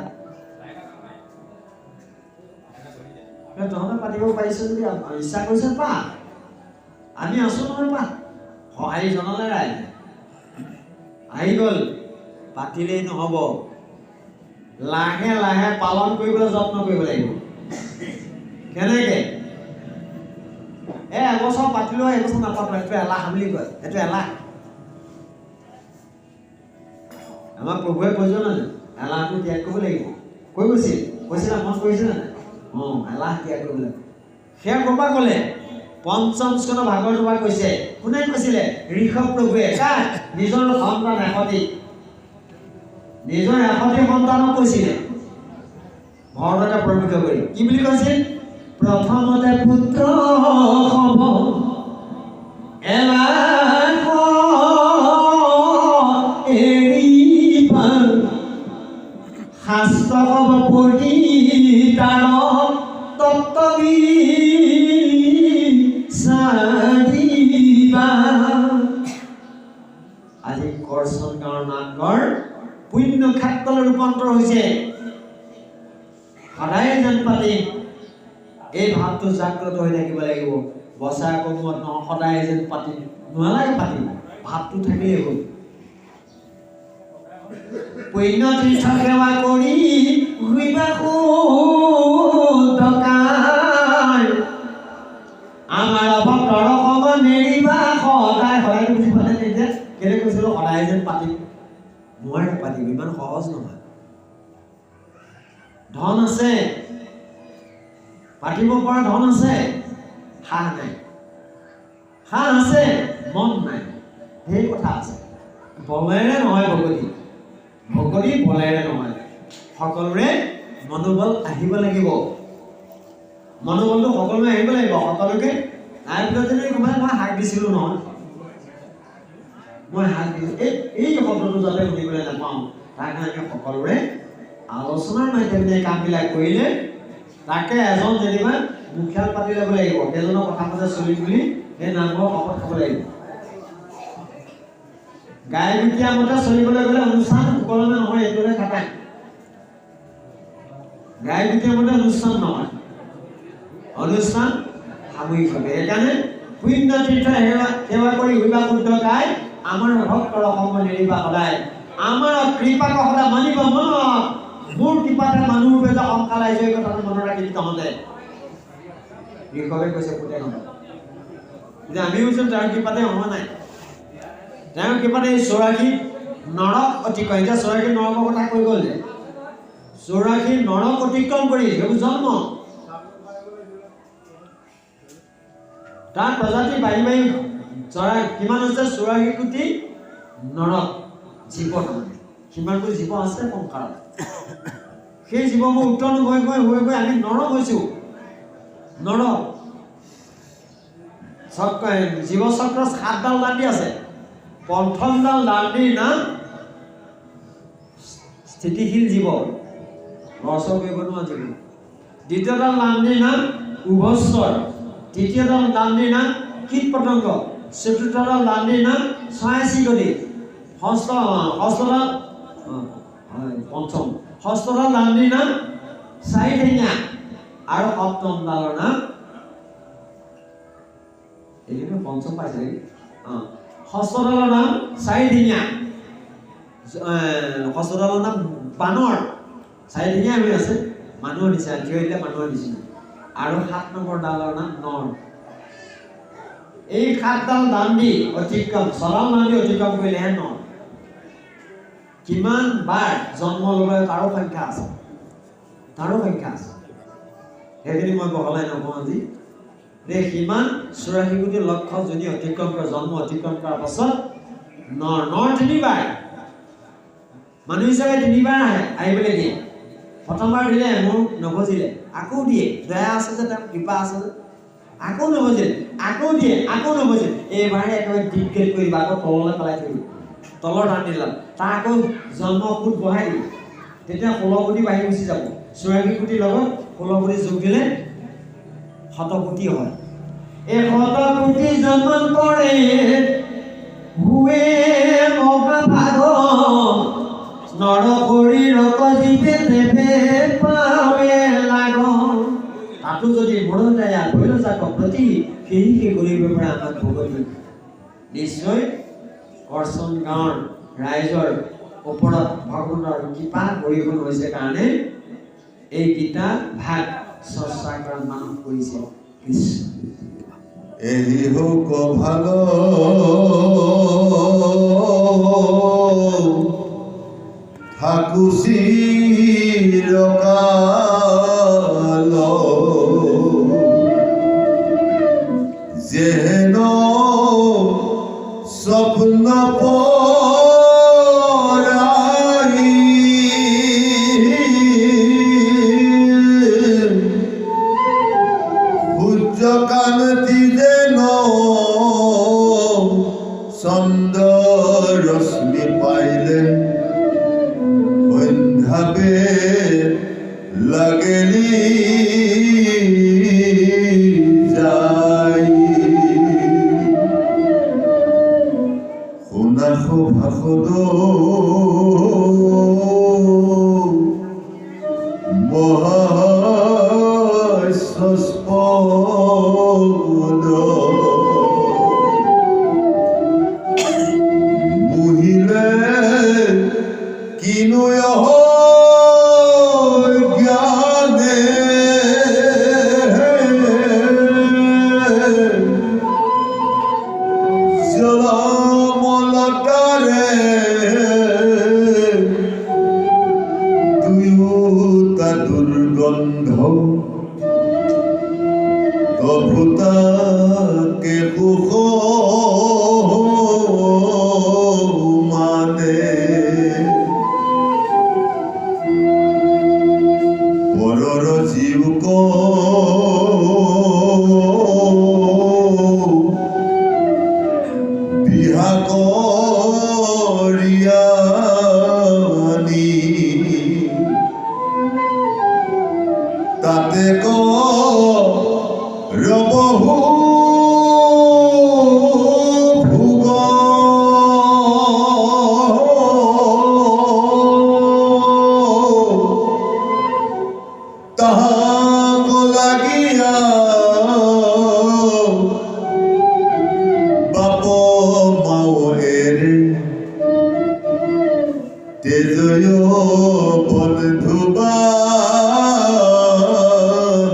তহঁতে পাতিব পাৰিছে যদি ইচ্ছা কৰিছে পা আমি আছো নহয় পা সহায় জনালে ৰাইজে আহি গ'ল পাতিলেই নহ'ব লাহে লাহে পালন কৰিবলৈ যত্ন কৰিব লাগিব কেনেকে এবছৰ পাতিলেও এবছৰ নাপাতো এইটো এলাহ বুলি কয় এইটো এলাহ আমাৰ প্ৰভুৱে কৈছে নহয় এলাহটো ত্যাগ কৰিব লাগিব কৈ কৈছিল মন কৰিছিলে নাই এলাহ ত্যাগ কৰিব লাগিব সেয়া ক'ৰপৰা ক'লে পঞ্চম স্কন্ধ ভাগৱতৰ পৰা কৈছে কোনে কৈছিলে ঋষভ প্ৰভুৱে নিজৰ সন্তান এশতি নিজৰ 100টি সন্তানক কৈছিলে ভৰতে প্ৰমিত কৰি কি বুলি কৈছিল প্ৰথমতে পুত্ৰ হ'ব এলাখ এৰিবা শাস্ত্ৰ হ'ব পঢ়ি তাৰ তত্ত্ববি সাদিবা আজি কৰচন গাঁৱৰ নামঘৰ পুণ্য ক্ষেত্ৰলৈ ৰূপান্তৰ হৈছে সদায় যেন পাতি এই ভাৱটো জাগ্ৰত হৈ থাকিব লাগিব বছৰ কমত ন সদায় যেন পাতি নালাগে পাতিব ভাৱটো থাকিলেই হ'ল পুণ্য তীৰ্থ সেৱা কৰি ঘূৰিবা শুদ্ধকাই আমাৰ ভক্তৰ সম নেৰিবা সদায় সদায় বুজি পালে তেতিয়া কেনে কৈছিলোঁ সদায় যেন পাতিম নোৱাৰে পাতিম ইমান সহজ নহয় ধন আছে পাতিব পৰা ধন আছে হাঁহ নাই হাঁহ আছে মন নাই সেই কথা আছে বলেৰে নহয় ভকতি বলেৰে নহয় সকলোৰে মনোবল আহিব লাগিব মনোবলটো সকলোৰে আহিব লাগিব সকলোকে মই হাক দিছিলোঁ নহয় মই হাক দিছোঁ এই শব্দটো যাতে শুনিবলৈ নাপাওঁ তাৰ কাৰণে আমি সকলোৰে আলোচনাৰ মাধ্যমেৰে কামবিলাক কৰিলে তাকে এজন যেনিবা মুখিয়াল পাতি ল'ব লাগিব সেইজনৰ কথা মতে চলি বুলি সেই নামঘৰ শপত খাব লাগিব গাই বিকিয়া মতে চলিবলৈ গ'লে অনুষ্ঠান সুকলমে নহয় এইটোৰে খাটাই গাই বিকিয়া মতে অনুষ্ঠান নহয় অনুষ্ঠান সামূহিকভাৱে সেইকাৰণে পুণ্য তীৰ্থ সেৱা কৰি ঘূৰিবা শুদ্ধকাই আমাৰ ভক্তৰ সম নেৰিবা সদায় আমাৰ কৃপাক সদায় মানিব মনত মোৰ কৃপাতে মানুহ বেজা সংকালাই যায় কথাটো মনত ৰাখি তহঁতে ঋষভে কৈছে পুতে নহয় যে আমি হৈছোঁ তাৰ কৃপাতে হোৱা নাই তেওঁৰ কৃপাতে 84 নৰক অতিক্ৰম এতিয়া 84 নৰকৰ কথা কৈ গ'ল যে 84 নৰক অতিক্ৰম কৰি সেইবোৰ জন্ম তাৰ প্ৰজাতি বাঢ়ি বাঢ়ি চৰাই কিমান হৈছে 84 কোটি নৰক জীৱ সিমানবোৰ জীৱ আছে সংসাৰত সেই জীৱবোৰ উত্তৰণ হৈ গৈ আমি নৰক হৈছোঁ নৰক জীৱচক্ৰ 7ডাল দাণ্ডি আছে প্ৰথমডাল দাণ্ডিৰ নাম স্থিতিশীল জীৱ লৰচৰ কৰিব নোৱাৰা জীৱ দ্বিতীয়ডাল দাণ্ডিৰ নাম উভচৰ তৃতীয়ডাল দাণ্ডিৰ নাম কীট পতংগ চতুৰ্থডাল দাণ্ডিৰ নাম চৰাই চিৰিকটি ষষ্ঠডাল দাণ্ডিৰ নাম চাৰিঠেঙীয়া আৰু সপ্তমডালৰ নাম এইটো পঞ্চম পাইছে ষষ্ঠডালৰ নাম চাৰিঠেঙীয়া ষষ্ঠডালৰ নাম বানৰ চাৰিঠেঙীয়া হৈ আছে মানুহৰ নিচিনা থিয় দিলে মানুহৰ নিচিনা আৰু 7 নম্বৰ ডালৰ নাম নৰ এই 7ডাল দাণ্ডি অতিক্ৰম 6ডাল দাণ্ডি অতিক্ৰম কৰিলেহে নৰ কিমান বাৰ জন্ম ল'বলৈ তাৰো সংখ্যা আছে সেইখিনি মই বহলাই নকওঁ আজি যে সিমান 84 কোটি লক্ষ যদি অতিক্ৰম কৰে জন্ম অতিক্ৰম কৰাৰ পাছত নৰ 3বাৰ মানুহ হিচাপে 3বাৰ আহিবলৈ দিয়ে প্ৰথমবাৰ দিলে মোৰ নভজিলে আকৌ দিয়ে দয়া আছে যে তাৰ কৃপা আছে যে আকৌ নভজিলে আকৌ দিয়ে আকৌ নভজিলে এইবাৰে একেবাৰে ডিপকেট কৰিব আকৌ তললৈ পেলাই থৈ দিব তলৰ ধান দিলাম তাৰ আকৌ জন্ম ফুট বঢ়াই দিব তেতিয়া 16 কোটি বাঢ়ি গুচি যাব 84 কোটিৰ লগত 16 কোটি যোগ দিলে 100 কোটি হয় এই 100 কোটি জন্ম কৰে হুৱে মহাভাগ নৰ শৰীৰক জীৱে দেৱে পাৱে লাগ তাতো যদি মৰণায়া ভৈল যাক প্ৰতি সেই কৰিব পৰা আমাৰ ভগৱতী নিশ্চয় কৰচন গাঁৱৰ ৰাইজৰ ওপৰত ভগৱানৰ কৃপা বৰষুণ হৈছে কাৰণে এই গীতা ভাগ চৰ্চা কৰাৰ মানুহ কৰিছে কৃষ্ণ এৰি হোক ভাল থাকু চিৰকাল যেন স্বপ্ন পৰাই লাগেলি যাই শুনাখো ভাষদ মহাস্পদ মুহিলে কিনো জ্ঞানে জলমলতারে দুয়োটা দুর্গন্ধ তভুতাকে সুখ মানে পরর জীবক বিহা করিয়ানি তাতে রবহু ভোগ তাহাক লাগিয়া বাপ মাওয়ের তেজয় বন্ধু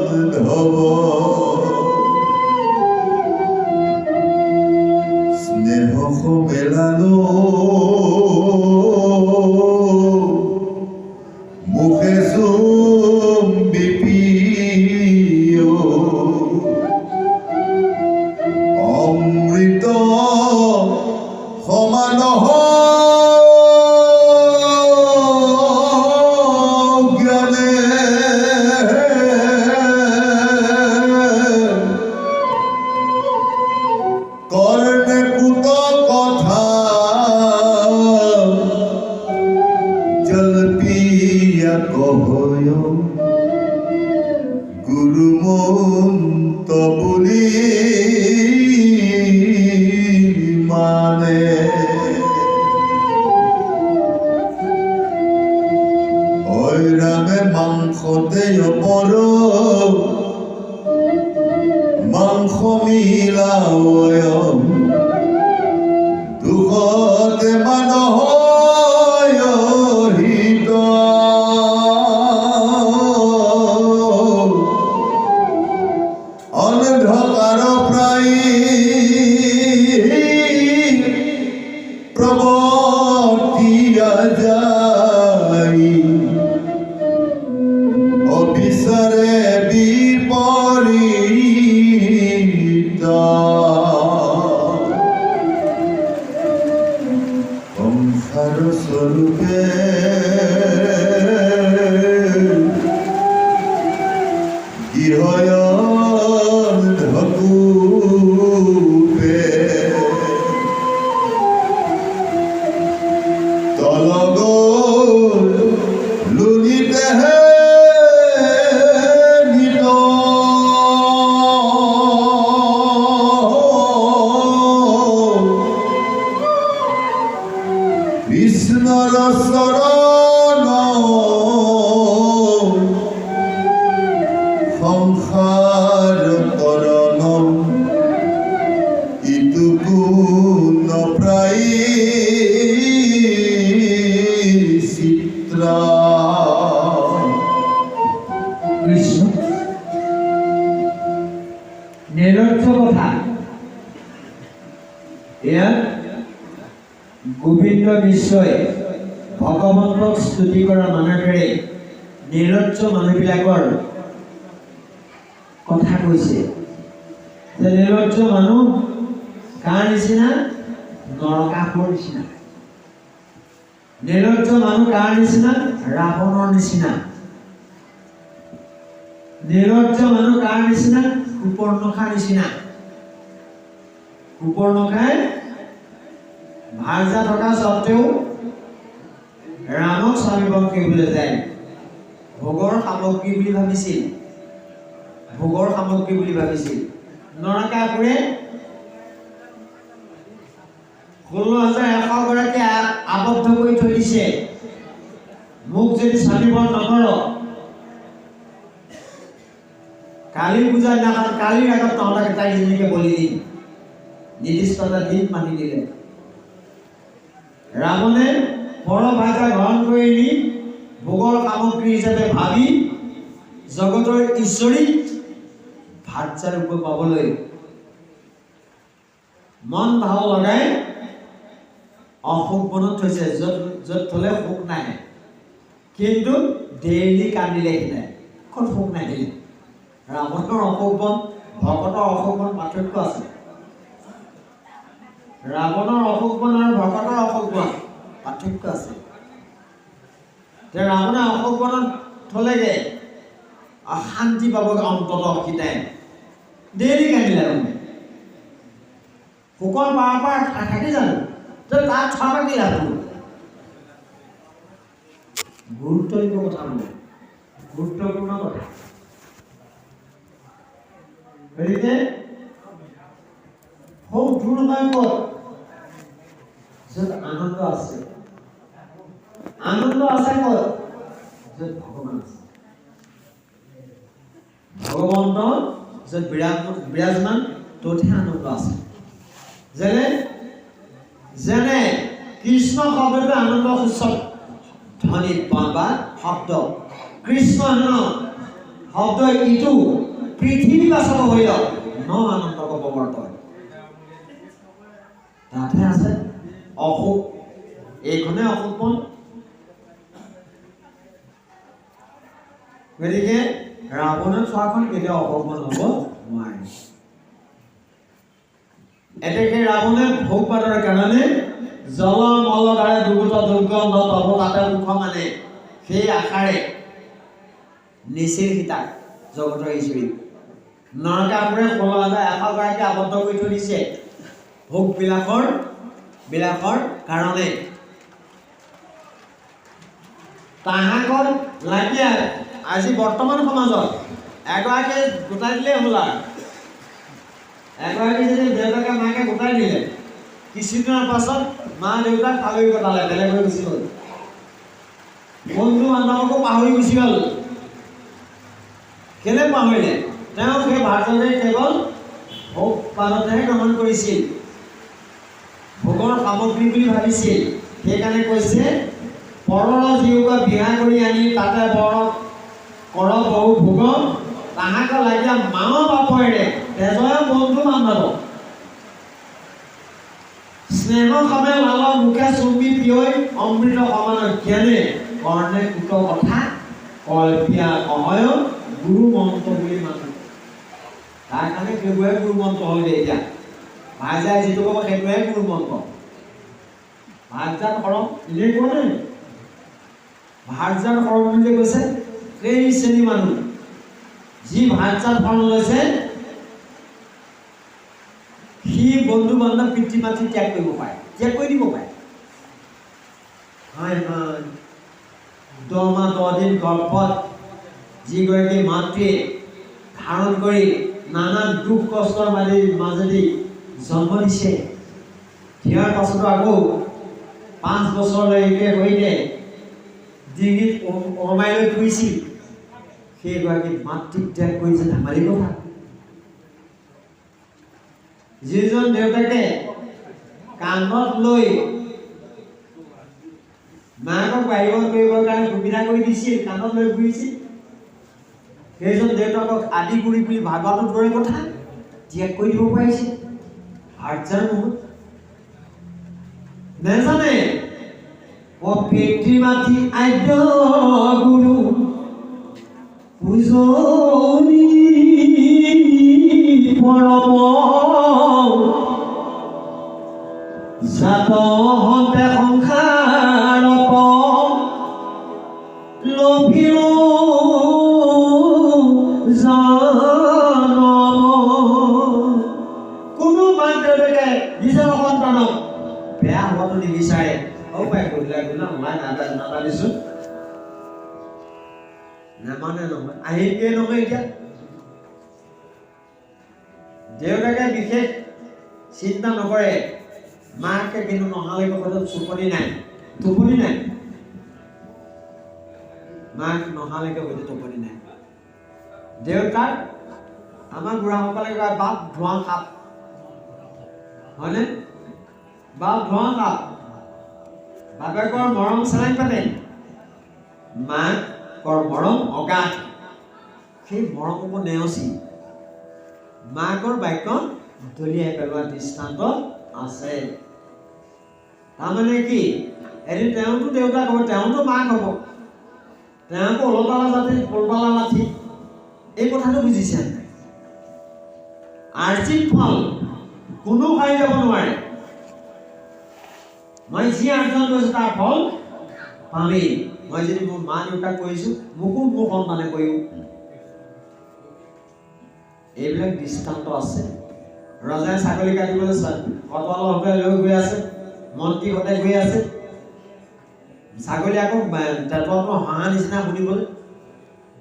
বান্ধব স্নেহ মেলানো মুখে চুম্বি প্রিয় অমৃত সমান জ্ঞানে কর্ণে কুত কথা জলপিয়া কহয় গুরুমন্ত বলি মানে ঐরামে মাংসতে অপর মাংস মিলায় দুখতে মানহ হিত অন্ধকার প্রায় প্রবর্তিয়া যাই অবিচারে বিপরীত সংসার স্বরূপে গৃহয়ন ঢকুপে তলগ লুনিতে নিত কৃষ্ণর শরণ সংসার তরণ ইটুকু নপ্রায় চিত্রা কৃষ্ণ নিৰৰ্থ কথা এয়া গোবিন্দ মিশ্ৰই ভগৱন্তক স্তুতি কৰা মানুহৰে নিৰৰ্থ মানুহবিলাকৰ কথা কৈছে যে নিৰৰ্থ মানুহ কাৰ নিচিনা নৰকাসুৰ নিচিনা নিৰৰ্থ মানুহ কাৰ নিচিনা ৰাৱণৰ নিচিনা নিৰৰ্থ মানুহ কাৰ নিচিনা সুপৰ্ণখাৰ নিচিনা সুপৰ্ণখাই ভাৰ্যা থকা স্বত্বেও ৰামক স্বামীভং কৰিবলৈ যায় ভোগৰ সামগ্ৰী বুলি ভাবিছিল নৰকাসুৰে 16,100 গৰাকী আবদ্ধ কৰি থৈ দিছে মোক যদি স্বামীবৰ নকৰ কালী পূজাৰ দিনাখন কালীৰ আগত তহঁতক এটা ইজনীকে বলি দিম নিৰ্দিষ্ট এটা দিন মানি দিলে ৰাৱণে পৰভাজা গ্ৰহণ কৰি নি ভোগৰ সামগ্ৰী হিচাপে ভাবি জগতৰ ঈশ্বৰীক ভাৰ্যা ৰূপ পাবলৈ মন ভাও লগাই অশোক বনত থৈছে য'ত থলে শোক নাহে কিন্তু ডেইলি কান্দিলে নাই ক'ত শোক নাহিলে ৰাৱণৰ অশোক বন ভকতৰ অশোক বন পাৰ্থক্য আছে ৰাৱণৰ অশোক বন আৰু ভকতৰ অশোক বন পাৰ্থক্য আছে ৰাৱণে অশোক বনত থলেগে শান্তি পাবগৈ অন্তত সীতাই ডেইলি কান্দিলে শোকৰ পাৰৰ পৰা থাকি জানো তাত থোৱা কি লাভ গুৰুত্বপূৰ্ণ কথা মানে গুৰুত্বপূৰ্ণ কথা গতিকে খুব দূৰ নহয় ক'ত য'ত আনন্দ আছে ক'ত য'ত ভগৱান আছে ভগৱন্ত য'ত বিৰাজমান ত'তহে আনন্দ আছে যেনে কৃষ্ণ শব্দটো আনন্দ সূচক ধ্বনি বা শব্দ কৃষ্ণ শব্দ ইটো পৃথিৱীবাচক হৈল ন আনন্দ কবৰ্ত তাতহে আছে অশোক এইখনে অশোক বন গতিকে ৰাৱণৰ চোৱাখন কেতিয়াও অশোক বন হ'ব নোৱাৰে এতিয়া সেই ৰাৱণে ভোগবাদৰ কাৰণে জল মল দ্বাৰা দুৰ্গত দুৰ্গন্ধ তব তাতে মুখ মানে সেই আশাৰে নিচিৰ সীতাক জগতৰ ঈশ্বৰী নৰকাসুৰে 16,100 গৰাকী আবদ্ধ কৰি থৈ দিছে ভোগ বিলাসৰ কাৰণে তাহাকত লাগি আজি বৰ্তমান সমাজত এগৰাকী গোটাই দিলে হ'ল আৰু এগৰাকী যদি দেউতাকে মাকে গোটাই দিলে কিছুদিনৰ পাছত মা দেউতাক পাহৰি গতালে বেলেগ হৈ গুচি গ'ল বন্ধু বান্ধৱকো পাহৰি গুচি গ'ল কেলে পাহৰিলে তেওঁ সেই ভাৰততে কেৱল ভোগ পালনহে গ্ৰহণ কৰিছিল ভোগৰ সামগ্ৰী বুলি ভাবিছিল সেইকাৰণে কৈছে পৰৰ জীউক বিয়া কৰি আনি তাতে বৰ কৰ বহু ভোগ তাহাক লাগিয়া মাও বাপেৰে তেজৰ বন্ধু বান্ধৱ স্নেহ সমে লাল মুখে চুম্বি পিয়ৈ অমৃত সমান জ্ঞানে কৰ্ণে কুট কথা কল্পিয়া অহয় গুৰু মন্ত্ৰ বুলি মাতো তাৰ কাৰণে সেইবোৰে গুৰু মন্ত্ৰ হ'ল এতিয়া ভাইজাই যিটো ক'ব সেইটোৱে গুৰু মন্ত্ৰ ভাইজাত সৰম এনেই কোৱা নাই ভাইজাত সৰম বুলি কৈছে সেই শ্ৰেণী মানুহ যি ভাইজাত ফল লৈছে সি বন্ধু বান্ধৱ পিতৃ মাতৃ ত্যাগ কৰিব পাৰে ত্যাগ কৰি দিব পাৰে হয় 10 মাহ 10 দিন গৰ্ভত যিগৰাকী মাতৃয়ে ধাৰণ কৰি নানান দুখ কষ্টৰ মাজেদি জন্ম দিছে দিয়াৰ পাছতো আকৌ 5 বছৰলৈকে হৈতে ডিঙিত ওৰমাই লৈ ফুৰিছিল সেইগৰাকী মাতৃক ত্যাগ কৰিছে ধেমালি কথা যিজন দেউতাকে কান্ধত লৈ মাকক বাহিৰ কৰিবৰ কাৰণে সুবিধা কৰি দিছিল কান্ধত লৈ ফুৰিছিল সেইজন দেউতাকক আদি কৰি বুলি ভাবাটো দৰে কথা ত্যাগ কৰি দিব পাৰিছিল ভাৰ্যাৰ মুহূৰ্ত নেজানে পিতৃ মাতৃ আদ্য গুৰু পূজনী পৰম জাত হন্তে সংসাৰত লভিৰ জানম কোনো মাক দেউতাকে নিজৰ সন্তানক বেয়া হোৱাটো নিবিচাৰে উপায় কৰিলে মই নাজানিছো নামানে নহয় আহিমগে নহয় এতিয়া দেউতাকে বিশেষ চিন্তা নকৰে মাকে কিন্তু নহালৈকে কথা টোপনি নাই মাক নহালৈকে হয়তো টোপনি নাই দেউতাক আমাৰ বুঢ়াসকলে কয় বাপ ধোঁৱা কাপ হয়নে বাপ ধোঁৱা কাপ বাপেকৰ মৰম চেলেং পাতে মাকৰ মৰম অগাধ সেই মৰমক নেওচি মাকৰ বাক্য দলিয়াই পেলোৱা দৃষ্টান্ত আছে তাৰমানে কি এদিন তেওঁতো দেউতাক হ'ব তেওঁতো মাক হ'ব তেওঁকো ওলপালা জাতি পলপালা লাঠি এই কথাটো বুজিছে আৰ্জিত ফল কোনো খাই যাব নোৱাৰে মই যি আৰ্জন কৰিছোঁ তাৰ ফল পামেই মই যদি মোৰ মা দেউতাক কৈছোঁ মোকো মোৰ সন্তানে কৈও এইবিলাক দৃষ্টান্ত আছে ৰজাই ছাগলী কাটিবলৈ কটৱালৰ সৈতে লৈ গৈ আছে মন্ত্ৰী সৈতে গৈ আছে ছাগলী আকৌ তেতৰটো হাঁহ নিচিনা শুনিবলৈ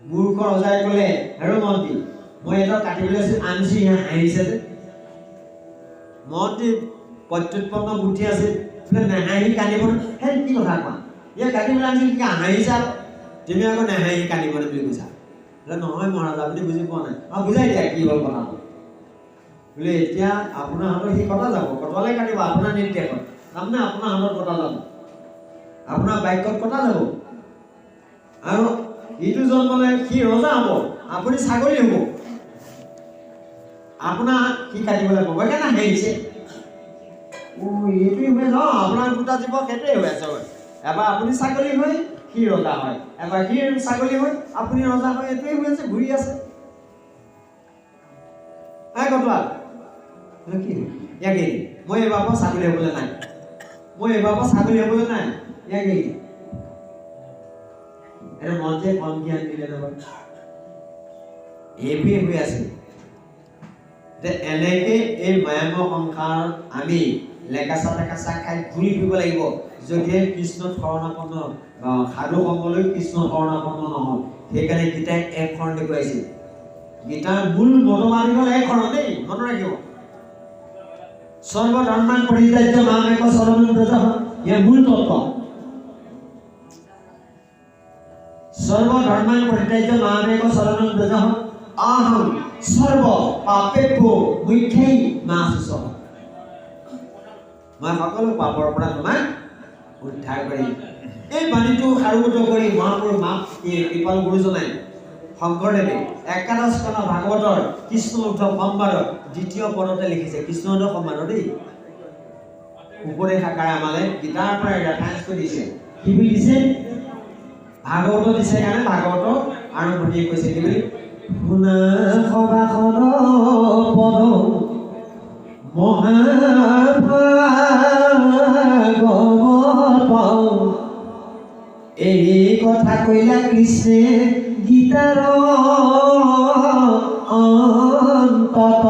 মূৰ্খ ৰজাই ক'লে হেৰ' মন্ত্ৰী মই এটা কাটিবলৈ আনিছোঁ ইহঁত হাঁহিছে যে মন্ত্ৰী প্ৰত্যুৎপন্ন বুদ্ধি আছে নেহাঁহি কান্দিব সেই কি কথা কোৱা ইয়াক কাটিবলৈ আনিছোঁ কি হাঁহিছা তুমি আকৌ নেহাঁহি কান্দিবলৈ বুলি কৈছা নহয় মহাৰাজ আপুনি বুজি পোৱা নাই বুজাই দিয়া কি হ'ল কথাটো বোলে এতিয়া আপোনাৰ হাতত সি কটা যাব কটালে কাটিব আপোনাৰ নিৰ্দেশত তাৰমানে আপোনাৰ হাতত কটা যাব আপোনাৰ বাক্যত কটা যাব আৰু ইটো জন্মলে সি ৰজা হ'ব আপুনি ছাগলী হ'ব আপোনাৰ কি কাটিবলৈ পাব সেইকাৰণে হাঁহিছে এইটোৱে হৈ যাওঁ আপোনাৰ দুটা জীৱ সেইটোৱে হৈ আছে এবাৰ আপুনি ছাগলী হয় সি ৰজা হয় এবাৰ সি ছাগলী হয় আপুনি ৰজা হয় এইটোৱে হৈ আছে ঘূৰি আছে কটোৱা কি ইয়াকে মই এইবাৰ পৰা ছাগলী হ'বলৈ নাই ইয়াকে এটা মন্ত্ৰীয়ে কম জ্ঞান দিলে নহয় এইটোৱে হৈ আছে এনেকে এই মায়াময় সংসাৰ আমি লেকাচা খাই ঘূৰি ফুৰিব লাগিব যদিহে কৃষ্ণ শৰণাপন্ন সাধু সংগলৈ কৃষ্ণ শৰণাপন্ন নহয় সেইকাৰণে গীতাই এক শৰণ দেখুৱাইছিল গীতাৰ মূল মতবাদ হ'ল এক শৰণ দেই মনত ৰাখিব সৰ্বধৰ্মান পৰিত্যাজ্য মামেক শৰণং ব্ৰজঃ ইয়াৰ মূল তত্ত্ব সৰ্বধৰ্মান পৰিত্যাজ্য মামেক শৰণং ব্ৰজঃ আহং সৰ্ব পাপেভ্যো মুখ্যৈ নাশিষ্য মই সকলো পাপৰ পৰা তোমাক উদ্ধাৰ কৰিম এই বাণীটো সাৰোগত কৰি মহাপুৰুষ কৃপাল গুৰুজনাই শংকৰদেৱে একাদশ স্কন্ধ ভাগৱতৰ কৃষ্ণ উদ্ধৱ সংবাদত দ্বিতীয় পদতে লিখিছে কৃষ্ণ উদ্ধৱ সংবাদত দেই উপদেশ আকাৰে আমালে গীতাৰ পৰা ৰেফাৰেঞ্চ কৰি দিছে কি বুলি দিছে ভাগৱত দিছে কাৰণে ভাগৱত আৰম্ভণিয়ে কৈছে কি বুলি শুনা সভাসন পদ মহাভাগৱত এই কথা কৈলা কৃষ্ণে গীতাৰ অন্তত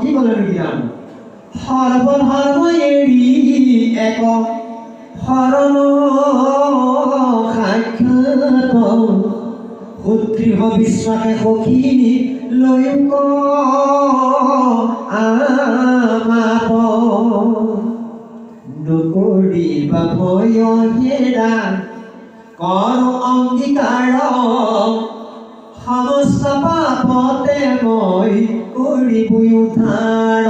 কি ক'লে গীতাৰ সৰ্বধৰ্ম এৰি এক শৰণ সাক্ষাৎ সুদৃঢ় বিশ্বাসে সখী লৈক আমাত নকৰিবা ভয় হেৰা কৰ অংগীকাৰ সমস্ত পাপতে মই কৰিবই উদ্ধাৰ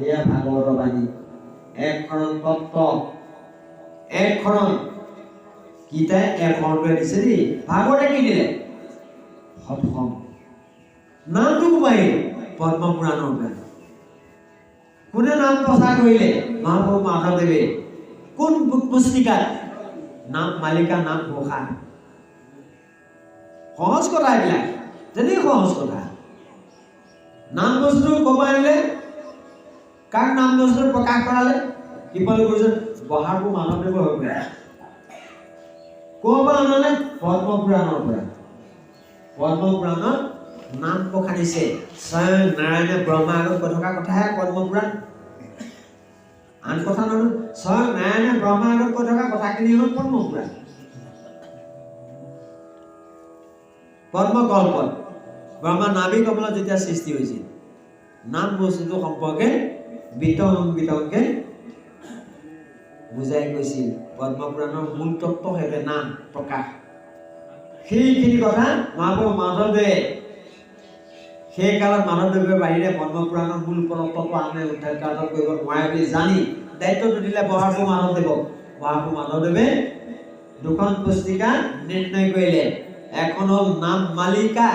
এয়া ভাগৱতৰ বাণী এক শৰণ তত্ত্ব এক শৰণ গীতাই এক শৰণটোৱে দিছে দেই ভাগৱতে কি দিলে সৎসং নামটো কোবাই পদ্ম পুৰাণৰ পৰা কোনে নাম প্ৰচাৰ কৰিলে মহাপুৰুষ মাধৱদেৱে কোন পুস্তিকাত নাম মালিকা নাম ঘোষা সহজ কথা এইবিলাক তেনেই সহজ কথা নাম বস্তু ক'ব আনিলে কাক নাম বস্তু প্ৰকাশ কৰালে কৃপাল গুৰুজন মহাপুৰুষ মাধৱদেৱৰ হৈ পৰে ক'ৰ পৰা আনালে পদ্ম পুৰাণৰ পৰা পদ্ম পুৰাণত নাম প্ৰকাশ দিছে স্বয়ং নাৰায়ণে ব্ৰহ্মা আগত কৈ থকা কথাহে পদ্ম পুৰাণ আন কথা নহয় স্বয়ং নাৰায়ণে ব্ৰহ্মা আগত কৈ থকা কথাখিনি হ'ল পদ্ম পুৰাণ পদ্মকল্পত ব্ৰহ্মা নাভি কমলত যেতিয়া সৃষ্টি হৈছিল নাম বস্তুটো সম্পৰ্কে বিতংকে বুজাই কৈছিল পদ্মপুৰাণৰ মূল তত্ত্ব হৈছে নাম প্ৰকাশ সেইখিনি কথা মহাপুৰুষ মাধৱদেৱে সেই কালত মাধৱদেৱৰ বাহিৰে পদ্মপুৰাণৰ মূল তত্ত্ব আনে উদ্ধাৰ কৰিব নোৱাৰে বুলি জানি দায়িত্বটো দিলে মহাপুৰুষ মাধৱদেৱক মহাপুৰুষ মাধৱদেৱে দুখন পুস্তিকা নিৰ্ণয় কৰিলে এখন হ'ল নাম মালিকা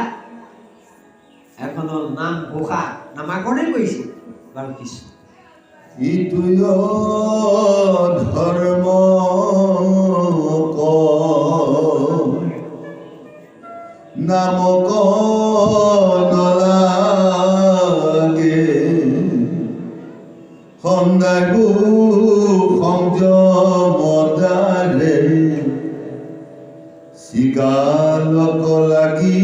এখন হ'ল নাম ঘোষা নামাকৰণে কৰিছিল বাৰু কিছু ইতুয় ধৰ্ম নামক নলাগে সন্দায়ু সংযমদাৰে চিগালক লাগি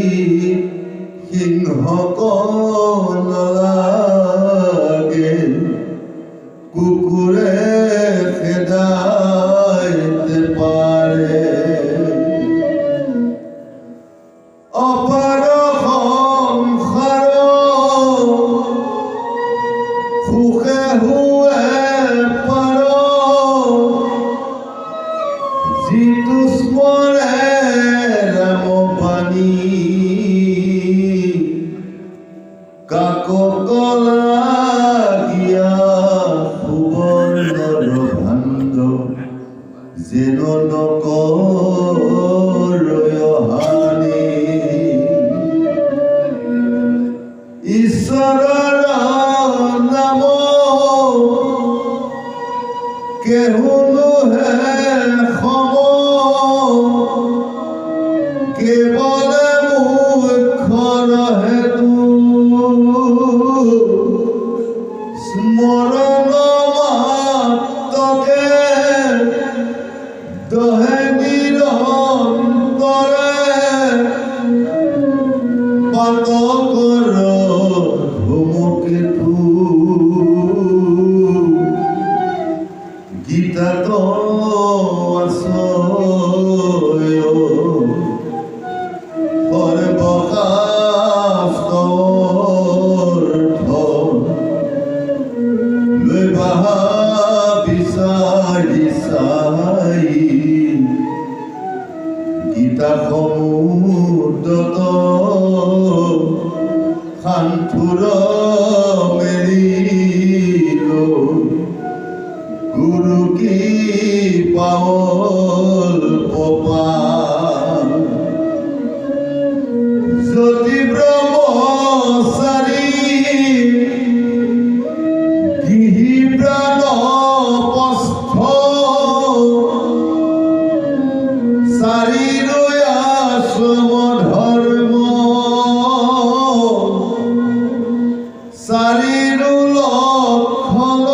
সিংহক নলাগে কুকুৰে খেদাইতে পাৰে অপাৰ সংসাৰ সুখে হুৱে পাৰ যিটো স্মৰে ৰাম পানী কাকক লাগিয়া সুবৰ্ণৰ ভাণ্ড যেন নকৰয় হানি ঈশ্বৰৰ নাম কেহুনুহে সম কেৱলে মুখ্যৰ হেতু স্মৰণ মাত্ৰকে দহে নিৰন্তৰে পাতকৰ ধুমকেতু গীতাত আশ্ৰয় সৰ্বশাস্ত্ৰৰ্থ লৈ বাহা বিচাৰি চাই গীতা সমুদ্ৰত শান্তুৰ মেলিল গুৰু কি পাৱল পপা জ্যোতি ব্ৰহ্মচাৰী গৃহী প্ৰাণ পস্থ চাৰিলৈ আশ্ৰম ধৰ্ম চাৰিৰো লক্ষণ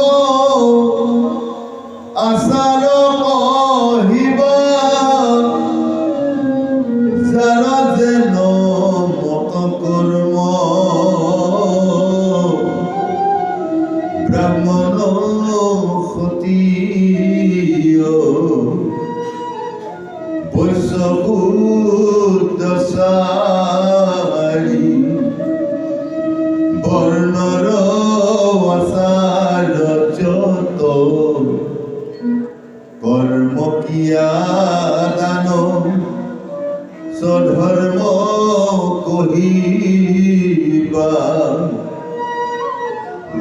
আচাৰ কহিবা যাৰ যেন মত কৰ্ম ব্ৰাহ্মণ ক্ষত্ৰিয় বৈশ্য শূদ্ৰ চাৰি বৰ্ণৰ আচাৰ যত কৰ্ম কিয়া দান স্বধৰ্ম কহিবা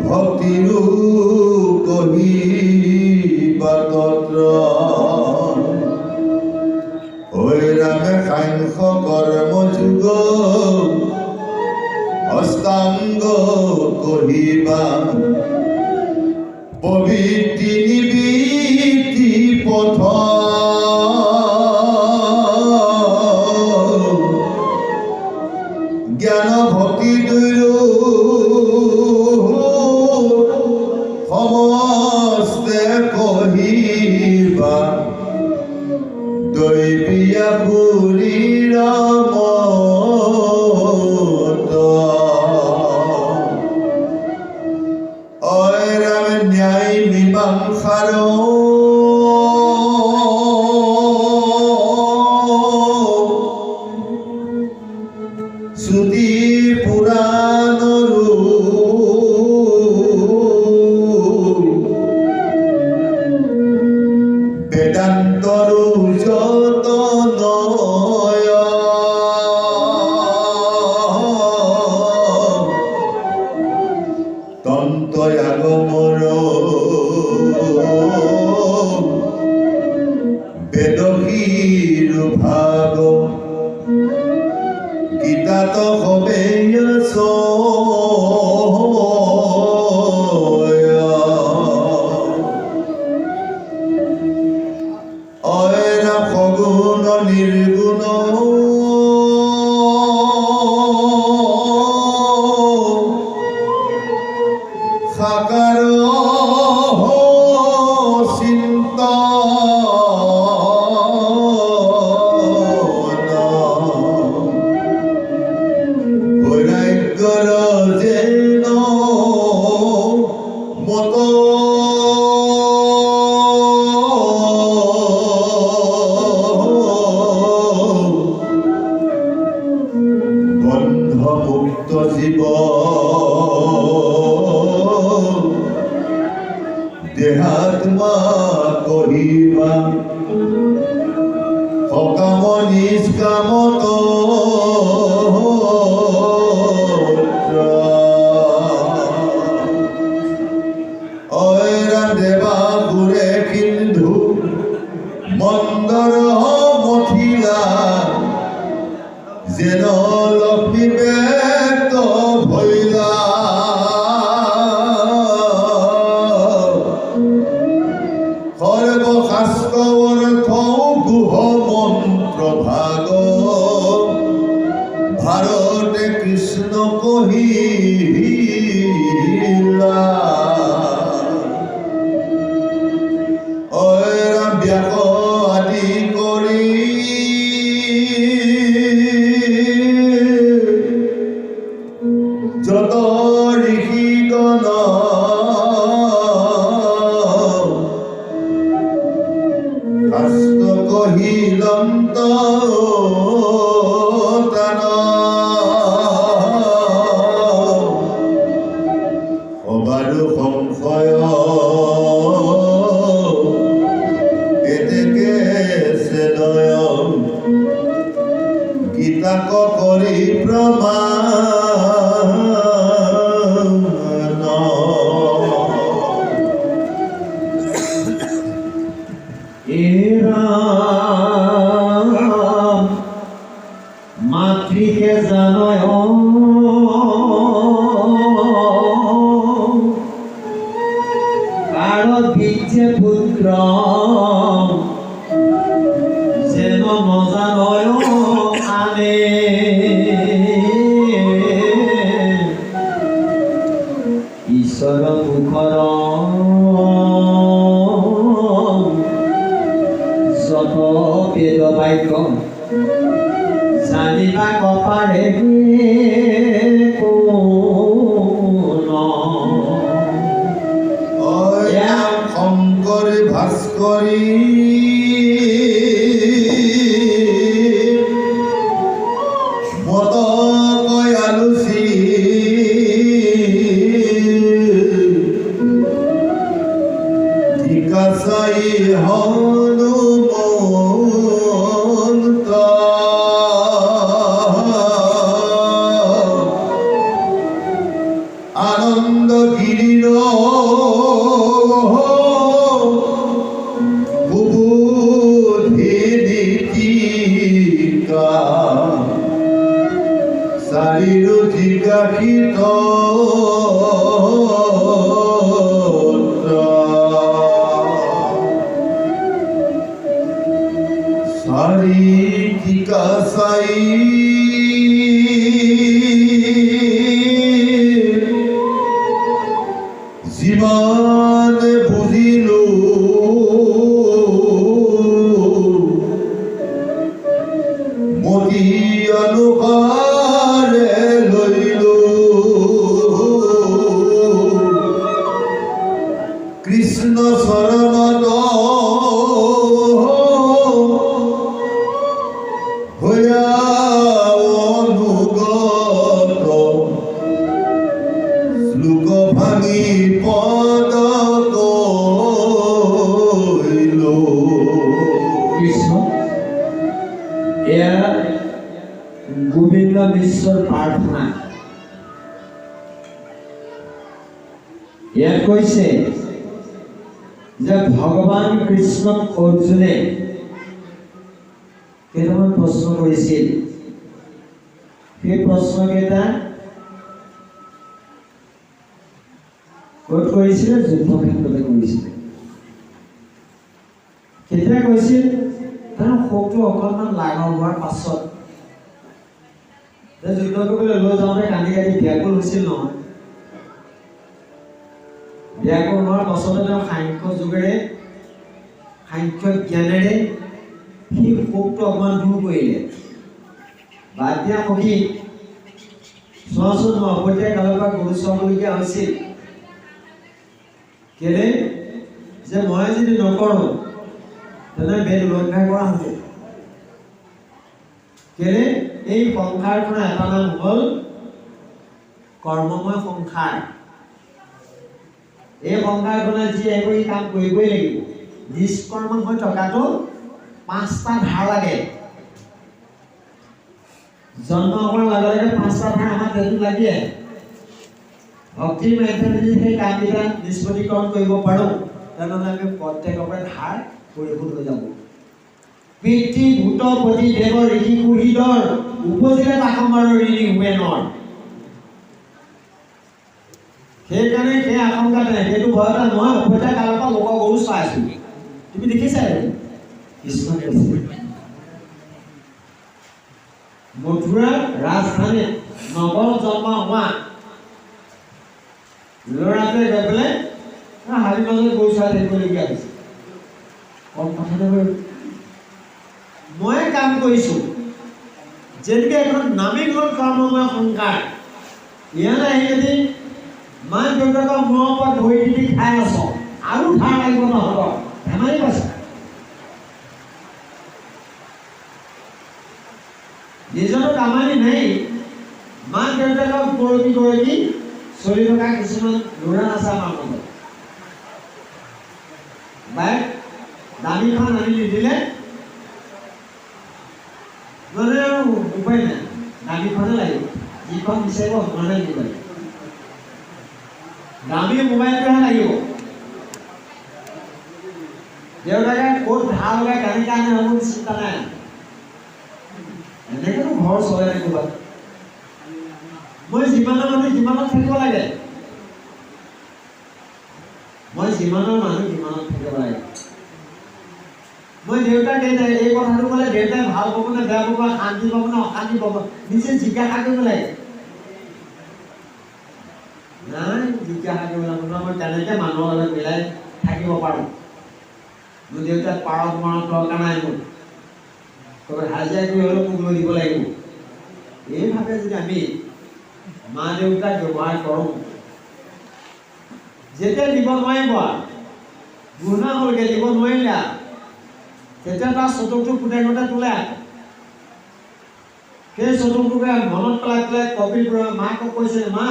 ভক্তিৰো কহিবা তত্ৰ ঐ ৰামে সাংখ্য কৰ্ম যুগ অষ্টাংগ কহিবা পবিত্ৰি নিবৃত্তি পথ জ্ঞান ভক্তি দুয়ো সমস্তে কহিবা দৈবীয়া শৰীৰ মত অয় ৰাম ন্যায় মীমাংসাৰ শ্ৰুতি পুৰাণৰো বেদান্তৰো যতনয় তন্ত্ৰই আগমৰ বেদশীৰ ভাগ গীতাত হবে অয়ৰা সগুণ নিৰ্গুণ সাকাৰ বন্ধমুক্ত জীৱ দেহাত্মা কহিবা সকাম নিষ্কামত অয়ৰা দেৱা গুৰে সিন্ধু মন্দৰ মথিলা যেন লক্ষ্মী ব্যক্ত ভৈলা সৰ্বশাস্ত্ৰ অৰ্থ গুহ মন্ত্ৰ ভাগ ভাৰতে কৃষ্ণ কহিলা অয়ৰা ব্যাস আদি কৰি যত ঋষিগণ শাস্ত্ৰ কহিলন্ত তান সবাৰো সংশয় এতেকে চেদয় গীতাক কৰি প্ৰমাণ মাতৃকে জানয় কাৰ বীৰ্যে পুত্ৰ যেন নজানয় আনে ঈশ্বৰ মুখৰ যত বেদ বাক্য জানিবা কপাৰে শংকৰ ভাস্কৰী মত কয় আলোচি ধিকাচাই হনুমন্ত আনন্দ গিৰিৰ বুবুধি নীতিকা চাৰিৰো জিজ্ঞাসিত চাৰি টিকা চাই যিমান বুজিলো মতি অনুসাৰে লৈলো কৃষ্ণ চৰণত হয়া অনুগত গোবিন্দ মিশ্ৰৰ প্ৰাৰ্থনা ইয়াত কৈছে যে ভগৱান কৃষ্ণক অৰ্জুনে কেইটামান প্ৰশ্ন কৰিছিল সেই প্ৰশ্নকেইটা ক'ত কৰিছিলে যুদ্ধক্ষেত্ৰতে কৰিছিলে কেতিয়া কৈছিল তাৰ শোকটো অকণমান লাঘৱ হোৱাৰ পাছত যুদ্ধ কৰিবলৈ লৈ যাওঁতে কান্দি কান্দি ব্যাকুল হৈছিল নহয় ব্যাকুল হোৱাৰ পাছতে তেওঁ সাংখ্য যুগেৰে সাংখ্য জ্ঞানেৰে সেই শোকটো অকণমান দূৰ কৰিলে বাদ দিয়া সখী চোৱাচোন মই অপত্যাৰ কালৰ পৰা গৰু চোৱাবলগীয়া হৈছিল কেলে যে মই যদি নকৰোঁ তেনে বেদ উলংঘা কৰা হ'ব কেলে এই সংসাৰখনৰ এটা নাম হ'ল কৰ্মময় সংসাৰ এই সংসাৰখনে যি এই কাম কৰিবই লাগিব নিষ্কৰ্ম হৈ থকাটো 5টা ধাৰ লাগে জন্ম হোৱাৰ লগে লগে 5টা ধাৰ আমাৰ দেহত লাগি আহে ভক্তিৰ মাধ্যমেৰে যদি সেই কামকেইটা নিষ্পত্তিকৰণ কৰিব পাৰোঁ তেনেহ'লে আমি প্ৰত্যেকৰে ধাৰ পৰিশোধ হৈ যাব পিতৃ ভূতপতি দেৱ ঋষি কুহিদৰ উপজিলে তাকম্বাৰৰ ঋণী হুৱে নৰ সেইকাৰণে সেই আশংকাতে সেইটো ভয়তে মই অপত্যাৰ কালৰ পৰা লোকৰ গৰু চাই আছো তুমি দেখিছা কৃষ্ণ মথুৰা ৰাজধানীত নগৰ জন্ম হোৱা ল'ৰাটোৱে গৈ পেলাই হাবি মাজত গৰু চাই থাকিবলগীয়া হৈছে কম কথাতে মই কাম কৰিছোঁ যেনেকৈ এখন নামী হ'ল কৰ্মময় সংসাৰ ইয়ালৈ আহি যদি মাক দেউতাকৰ মূৰৰ ওপৰত ধৰি দি খাই আছ আৰু ধাৰ লাগিব নহ'ব ধেমালি কৈছে নিজৰো কামানি নাই মাক দেউতাকক গৰকি গৰকি চলি থকা কিছুমান ল'ৰা আছে আমাৰ মনত বাইক দামীখন আনি নিদিলে মানে আৰু উপায় নাই দামীখনে লাগিব যিখন বিচাৰিব সিমানে দিব লাগিব দামী মোবাইলটোহে লাগিব দেউতাকে ক'ত ধাৰ লগাই কেনেকৈ আনে হ'ব চিন্তা নাই এনেকৈতো ঘৰ চলে নাই ক'ৰবাত মই যিমানৰ মানুহ যিমানত থাকিব লাগে মই যিমানৰ মানুহ যিমানত থাকিব লাগে মই দেউতাক এই কথাটো ক'লে দেউতাই ভাল পাব নে বেয়া পাব শান্তি পাব নে অশান্তি পাব নিজে জিজ্ঞাসা কৰিব লাগে নাই জিজ্ঞাসা কৰিব লাগিব মই তেনেকৈ মানুহৰ লগত মিলাই থাকিব পাৰোঁ মোৰ দেউতাক পাৰত মৰাত দৰকাৰ নাই মোৰ ক'ৰবাত হাজিৰা কৰি হ'লেও মোক লৈ দিব লাগিব এইভাৱে যদি আমি মা দেউতাক ব্যৱহাৰ কৰোঁ যেতিয়া দিব নোৱাৰিব গুণা হ'লগৈ দিব নোৱাৰিলে তেতিয়া তাৰ চতুকটো ফুটাই ফুটাই তোলে সেই চতুকটোকে মনত পেলাই পেলাই কপিল মাকক কৈছে মা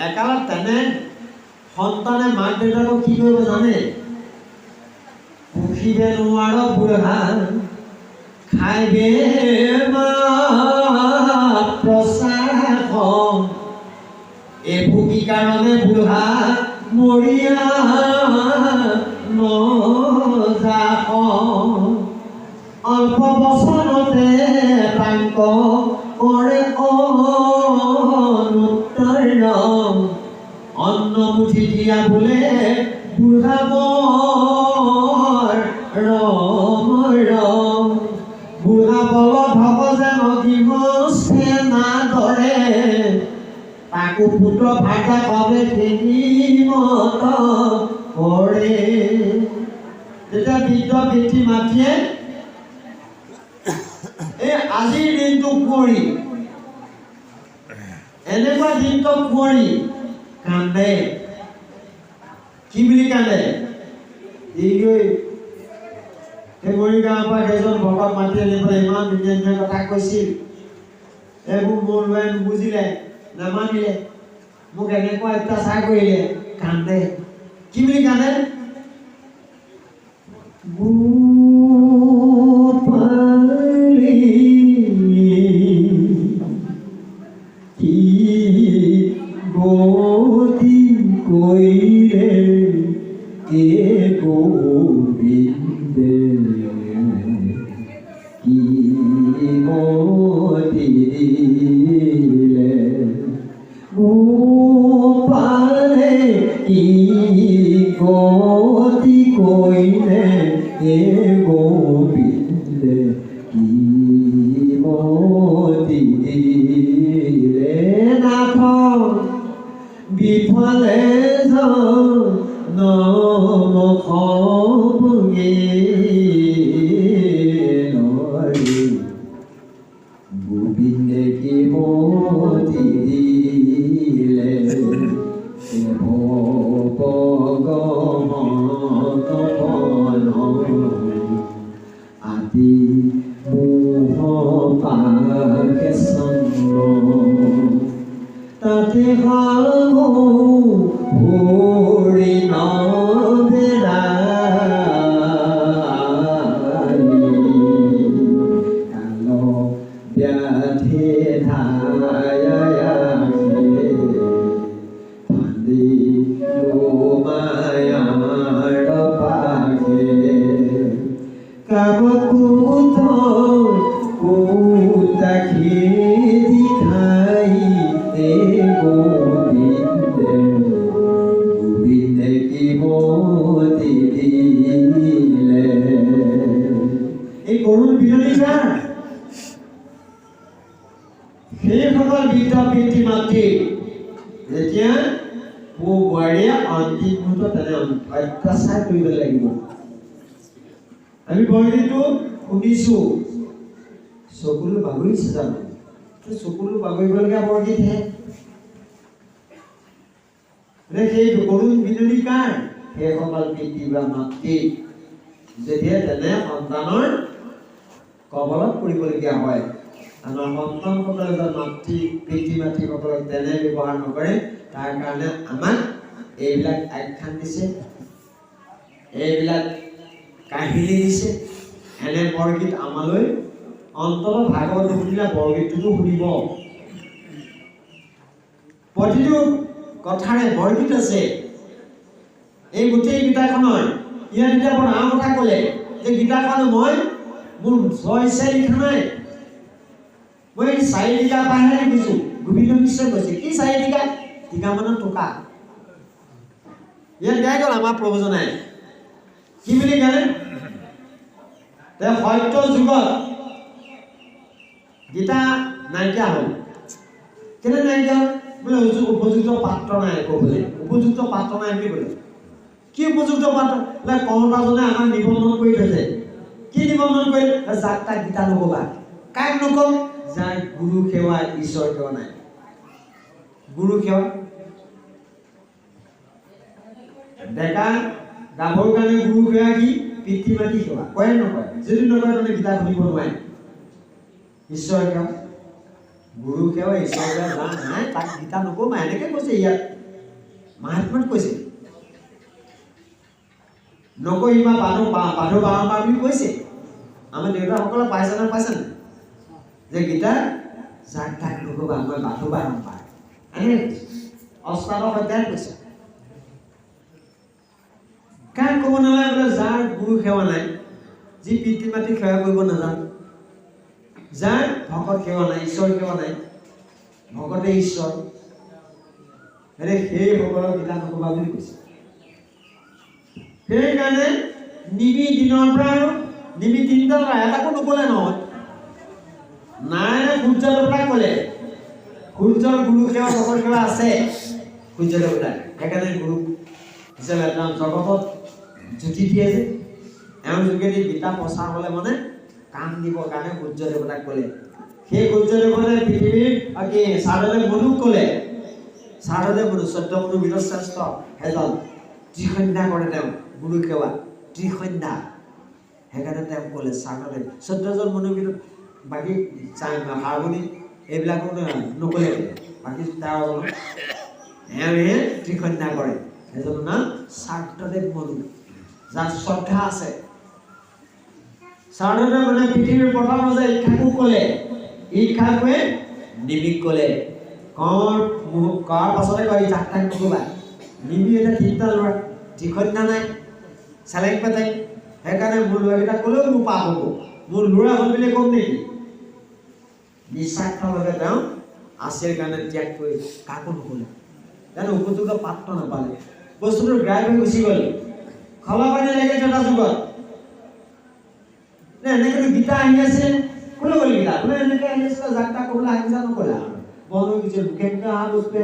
একালত তেনে সন্তানে মাক দেউতাকক কি কৰিব জানে পুহিব নোৱাৰ বুঢ়া খাইবে প্ৰচাৰ এইবোৰ কি কাৰণে বুঢ়া মৰিয়া নজাক অল্প বছৰতে তাংক কৰে অনুত্তীৰ্ণ অন্ন মুঠি দিয়া বোলে বুঢ়া বৰ ৰম ৰম বুঢ়া বলত হ'ব যেন গৃহস্থে নাদৰে তাকো পুত্ৰ ভাগা পাবে মত কৰে তেতিয়া বৃদ্ধ পিতৃ মাতৃয়ে এই আজিৰ দিনটো কুঁৱৰী এনেকুৱা দিনটো কুঁৱৰী কান্দে কি বুলি কান্দে এই মৰিগাঁৱৰ পৰা সেইজন ভকত মাতি আনি পেলাই ইমান ধুনীয়া ধুনীয়া কথা কৈছিল এইবোৰ মোৰ ল'ৰাই নুবুজিলে নামানিলে মোক এনেকুৱা অত্যাচাৰ কৰিলে কান্দে কি বুলি কান্দে গোপালী নম খবগে নৰি গোবিন্দে কি মতি দিলে আদি মোহ পাকে চন্দ্ৰ তাতে ভৰি কাল ব্যাধি ভান্দি মায়াৰ পাখে কাবকুত কোতাখি দিখাই গোবিন্দে গোবিন্দে কি মতি দিলে এই করুণ বিননী যাৰ সেইসকল বৃদ্ধ পিতৃ মাতৃ যেতিয়া বোৱাৰীয়ে অন্তিম মুহূৰ্তত তেনে অত্যাচাৰ কৰিব লাগিব আমি বৰগীতটো শুনিছো চকুলো বাগৰিছে জানো চকুলো বাগৰিবলগীয়া বৰগীতহে সেই কৰুণ বিননী কাৰ সেইসকল পিতৃ বা মাতৃ যেতিয়া তেনে সন্তানৰ কবলত পৰিবলগীয়া হয় আমাৰ সন্তানসকলে যেন মাতৃ পিতৃ মাতৃসকলক তেনে ব্যৱহাৰ নকৰে তাৰ কাৰণে আমাক এইবিলাক আখ্যান দিছে এইবিলাক কাহিনী দিছে এনে বৰগীত আমালৈ অন্তত ভাগৱত শুনিলে বৰগীতটো শুনিব প্ৰতিটো কথাৰে বৰগীত আছে এই গোটেই গীতাখনৰ ইয়াত এতিয়া বৰ ডাঙৰ কথা ক'লে যে গীতাখন মই মোৰ ছয় লিখা নাই মই 4 টিকা পাহে লিখিছো গোবিন্দ মিশ্ৰই কৈছে কি 4 টিকা টিকা মানৰ টকা ইয়াত গাই গ'ল আমাৰ প্ৰভুজনাই কি বুলি গালে তে সত্য যুগত গীতা নাইকিয়া হ'ল কেনে নাইকিয়া বোলে উপযুক্ত পাত্ৰ নাই ক'বলৈ উপযুক্ত পাত্ৰ নাই বুলি ক'লে কি উপযুক্ত পাত্ৰ বোলে কৰ্তাজনে আমাক নিবন্ধন কৰি থৈছে কি নিবন্ধন কৰিলে যাক তাক গীতা নক'বা কাক নক'ম যাৰ গুৰু সেৱা ঈশ্বৰ সেৱা নাই গুৰু সেৱা ডেকা গাভৰুৰ কাৰণে গুৰু সেৱা কি পিতৃ মাতৃ সেৱা কয় নকয় যদি নকয় তেনে গীতা শুনিব নোৱাৰে ঈশ্বৰ সেৱা গুৰু সেৱা ঈশ্বৰ সেৱা যাৰ নাই তাক গীতা নক'বা এনেকৈ কৈছে ইয়াত মহাত্মাত কৈছে নকৰিবা পাধো বাৰম্বাৰ বুলি কৈছে আমাৰ দেউতাসকলে পাইছে নে যে গীতা যাক তাক নক'বা মই পাধো বাৰম্বাৰ এনে অষ্টাদশ অধ্যায় কৈছে কাক ক'ব নালাগে বোলে যাৰ গুৰু সেৱা নাই যি পিতৃ মাতৃ সেৱা কৰিব নাজানে যাৰ ভকত সেৱা নাই ঈশ্বৰ সেৱা নাই ভকতে ঈশ্বৰ এনে সেইসকলক গীতা নক'বা বুলি কৈছে সেইকাৰণে নিবি দিনৰ পৰা আৰু নিবি 3টা ল'ৰা এটাকো নক'লে নহয় নাৰায়ণে সূৰ্য দেৱতাক ক'লে সূৰ্যৰ গুৰু সেৱা ভকত সেৱা আছে সূৰ্য দেৱতাক সেইকাৰণে গুৰু হিচাপে তেওঁ জগতত জ্যোতি দিয়ে যে এওঁৰ যোগেদি গীতা প্ৰচাৰ হ'লে মানে কাম দিবৰ কাৰণে সূৰ্য দেৱতাক ক'লে সেই সূৰ্য দেৱতাই পৃথিৱীৰ কি শাৰদেৱ মনুক ক'লে শাৰদেৱ মনু 14 মনুৰ ভিতৰত শ্ৰেষ্ঠ এজন ত্ৰিসন্ধ্যা কৰে তেওঁ গুৰু সেৱা ত্ৰিসন্ধ্যা সেইকাৰণে তেওঁ ক'লে শাৰদেৱ 14জন মনুৰ ভিতৰত বাকী হাৰমনি এইবিলাকো নক'লে বাকী 13জন এওঁহে ত্ৰিসন্ধ্যা কৰে এজনৰ নাম শাৰদেৱ মনু যাৰ শ্ৰদ্ধা আছে শাৰদেৱে মানে পৃথিৱীৰ প্ৰথম যে ইচ্ছাকো ক'লে ইচ্ছাকোৱে নিমিক ক'লে কাৰ পাছতে কয় যাক তাক নক'বা নিবি এটা 3টা ল'ৰা ত্ৰিসন্ধ্যা নাই চেলেং পেটেং সেইকাৰণে মোৰ ল'ৰাকেইটা ক'লেও মোৰ পাপ হ'ব মোৰ ল'ৰা হ'ল বুলি ক'ম নেকি নিস্বাৰ্থভাৱে তেওঁ আছিল কাৰণে ত্যাগ কৰি কাকো নক'লে জানো উপযুক্ত পাত্ৰ নাপালে বস্তুটো গ্ৰাহ্য হৈ গুচি গ'ল খলাপানী লাগে এটা যুগত এনেকৈ গীতা আহি আছে কোনে ক'লে গীতা বোলে এনেকৈ আহি আছিলে যাক তাক ক'বলৈ আহিছা নক'লা বন্ধ হৈ গৈছে মুখে মুখে অহা বস্তুৱে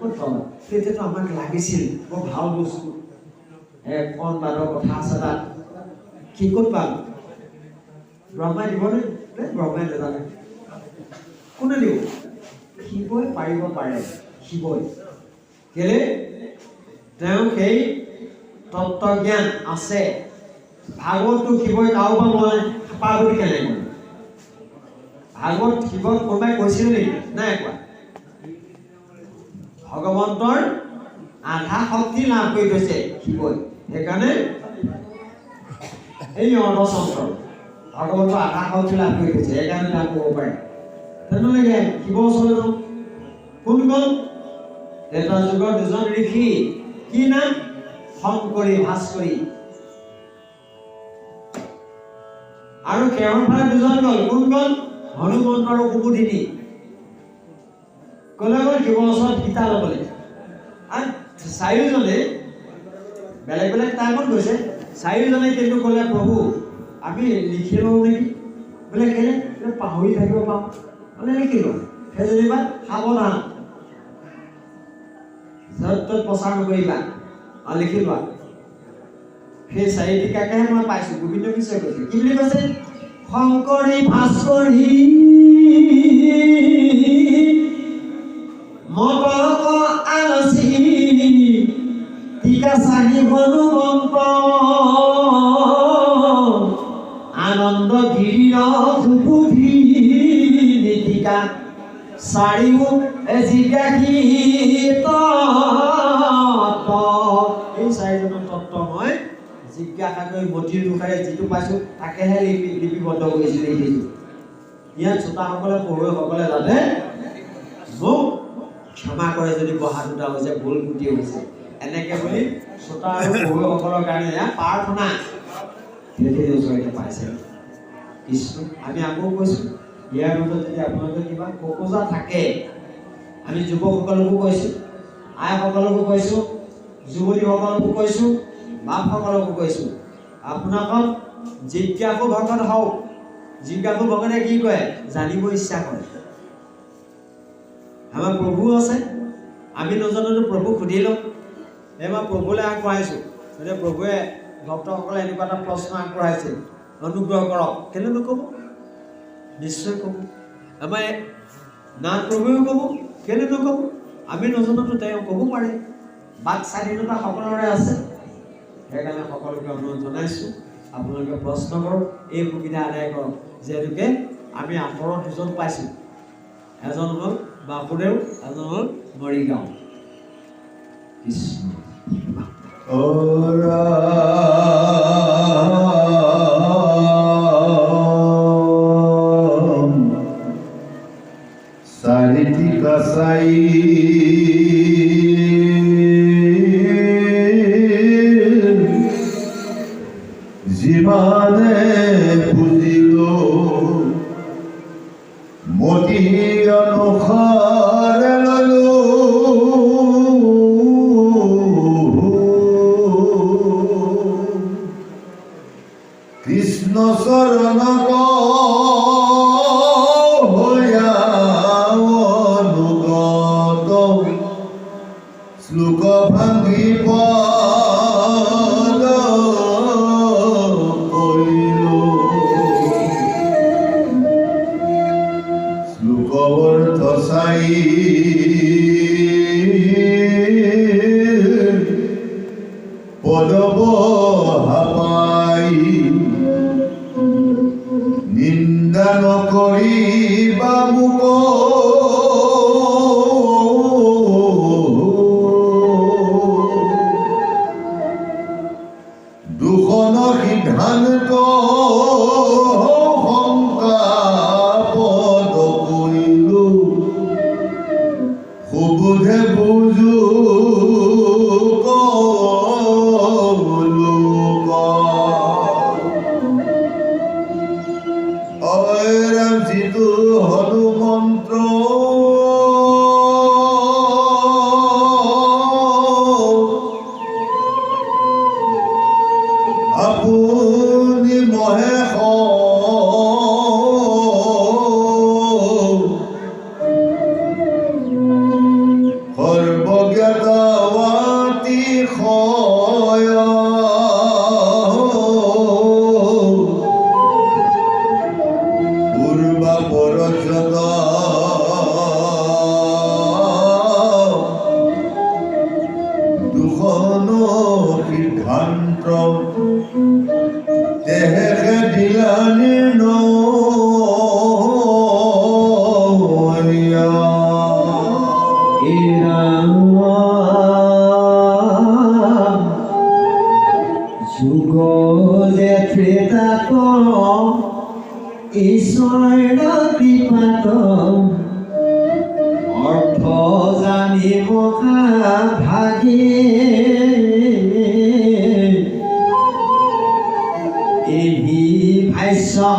ক'ত পাবা তেতিয়াতো আমাক লাগিছিল বৰ ভাল বস্তু কণ বাৰৰ কথা আছে তাত কি ক'ত পাম ব্ৰহ্মাই দিবনে ব্ৰহ্মাই নাজানে কোনে দিব শিৱই পাৰিব পাৰে শিৱই কেলে তেওঁ সেই তত্ত্বজ্ঞান আছে ভাগৱতটো শিৱই কাৰোবাৰ নোৱাৰে পাৰ্বতী কেনেকৈ ভাগৱত শিৱক কোনোবাই কৈছিল নেকি নাই কোৱা ভগৱন্তৰ আধা শক্তি লাভ কৰি থৈছে শিৱই সেইকাৰণে এই অৰ্ধচন্দ্ৰ ভগৱন্তৰ আধা শক্তি লাভ কৰি থৈছে সেইকাৰণে তেওঁ ক'ব পাৰে তেনেহ'লে শিৱ ওচৰলৈ যাওঁ কোনখন এটা যুগৰ দুজন ঋষি কি নাম শংকৰী ভাস্কৰী আৰু কেৱল ফালে দুজন গ'ল কোন গ'ল হনুমন্ত আৰু কুমুদিনী ক'লে গ'ল শিৱৰ ওচৰত গীতা ল'বলৈ আৰু চাৰিওজনে বেলেগ বেলেগ টাইমত গৈছে চাৰিওজনে কিন্তু ক'লে প্ৰভু আমি লিখি লওঁ নেকি বোলে কেলে পাহৰি থাকিব পাওঁ মানে লিখি লওঁ সেই যেনিবা সাৱধান য'ত প্ৰচাৰ নকৰিবা লিখি লোৱা সেই চাৰিটিকাকেহে মই পাইছোঁ গোবিন্দ কিশোৰে কৈছে কি বুলি কৈছে শংকৰী ভাস্কৰী মতক আলসী টিকা চাহি হনুমন্ত আনন্দ গিৰিৰ সুবুধি নীতিকা চাৰিও জিজ্ঞাসিত এই চাৰিজনৰ তত্ত্ব মই জিজ্ঞাসা কৰি মতিৰ দুখাৰে যিটো পাইছোঁ তাকেহে লিপিবদ্ধ কৰিছোঁ লিখিছোঁ ইয়াত শ্ৰোতাসকলে পঢ়ুৱৈসকলে যাতে মোক ক্ষমা কৰে যদি পঢ়া দুটা হৈছে ভুল কুটি হৈছে এনেকৈ বুলি শ্ৰোতা আৰু পঢ়ুৱৈসকলৰ কাৰণে ইয়াত প্ৰাৰ্থনা সেইখিনি ওচৰতে পাইছে কৃষ্ণ আমি আকৌ কৈছোঁ ইয়াৰ মাজত যদি আপোনালোকে কিবা খোকোজা থাকে আমি যুৱকসকলকো কৈছোঁ আইসকলকো কৈছোঁ যুৱতীসকলকো কৈছোঁ বাপসকলকো কৈছোঁ আপোনালোকক জিজ্ঞাসু ভকত হওক জিজ্ঞাসু ভকতে কি কয় জানিব ইচ্ছা কৰে আমাৰ প্ৰভু আছে আমি নজনাতো প্ৰভুক সুধি লওঁ এইবাৰ প্ৰভুলৈ আগবঢ়াইছোঁ গতিকে প্ৰভুৱে ভক্তসকলে এনেকুৱা এটা প্ৰশ্ন আগবঢ়াইছে অনুগ্ৰহ কৰক কেলৈ নক'ব নিশ্চয় ক'ব আমাৰ নাথ প্ৰভুৱেও ক'ব কেলৈ নক'ব আমি নজনাতো তেওঁ ক'ব পাৰে বাক স্বাধীনতা সকলোৰে আছে সেইকাৰণে সকলোকে অনুৰোধ জনাইছোঁ আপোনালোকে প্ৰশ্ন কৰক এই সুবিধা আদায় কৰক যিহেতুকে আমি আঁতৰত দুজন পাইছোঁ এজন হ'ল বাসুদেৱ এজন হ'ল মৰিগাঁও কৃষ্ণ চাৰিটিকা চাই যিমানে বুজিলো মতি অনুসাৰে ললো কৃষ্ণ চৰণত অনুগত শ্লোক ভাঙি শ্লোকবৰ্ধ চাই পদব হাপাই নিন্দা নকৰিবা মোক দুখন সিদ্ধান্ত সুবোধে বুজু অৰাম যিটো হনুমন্ত্ৰ আপুনি মহেশ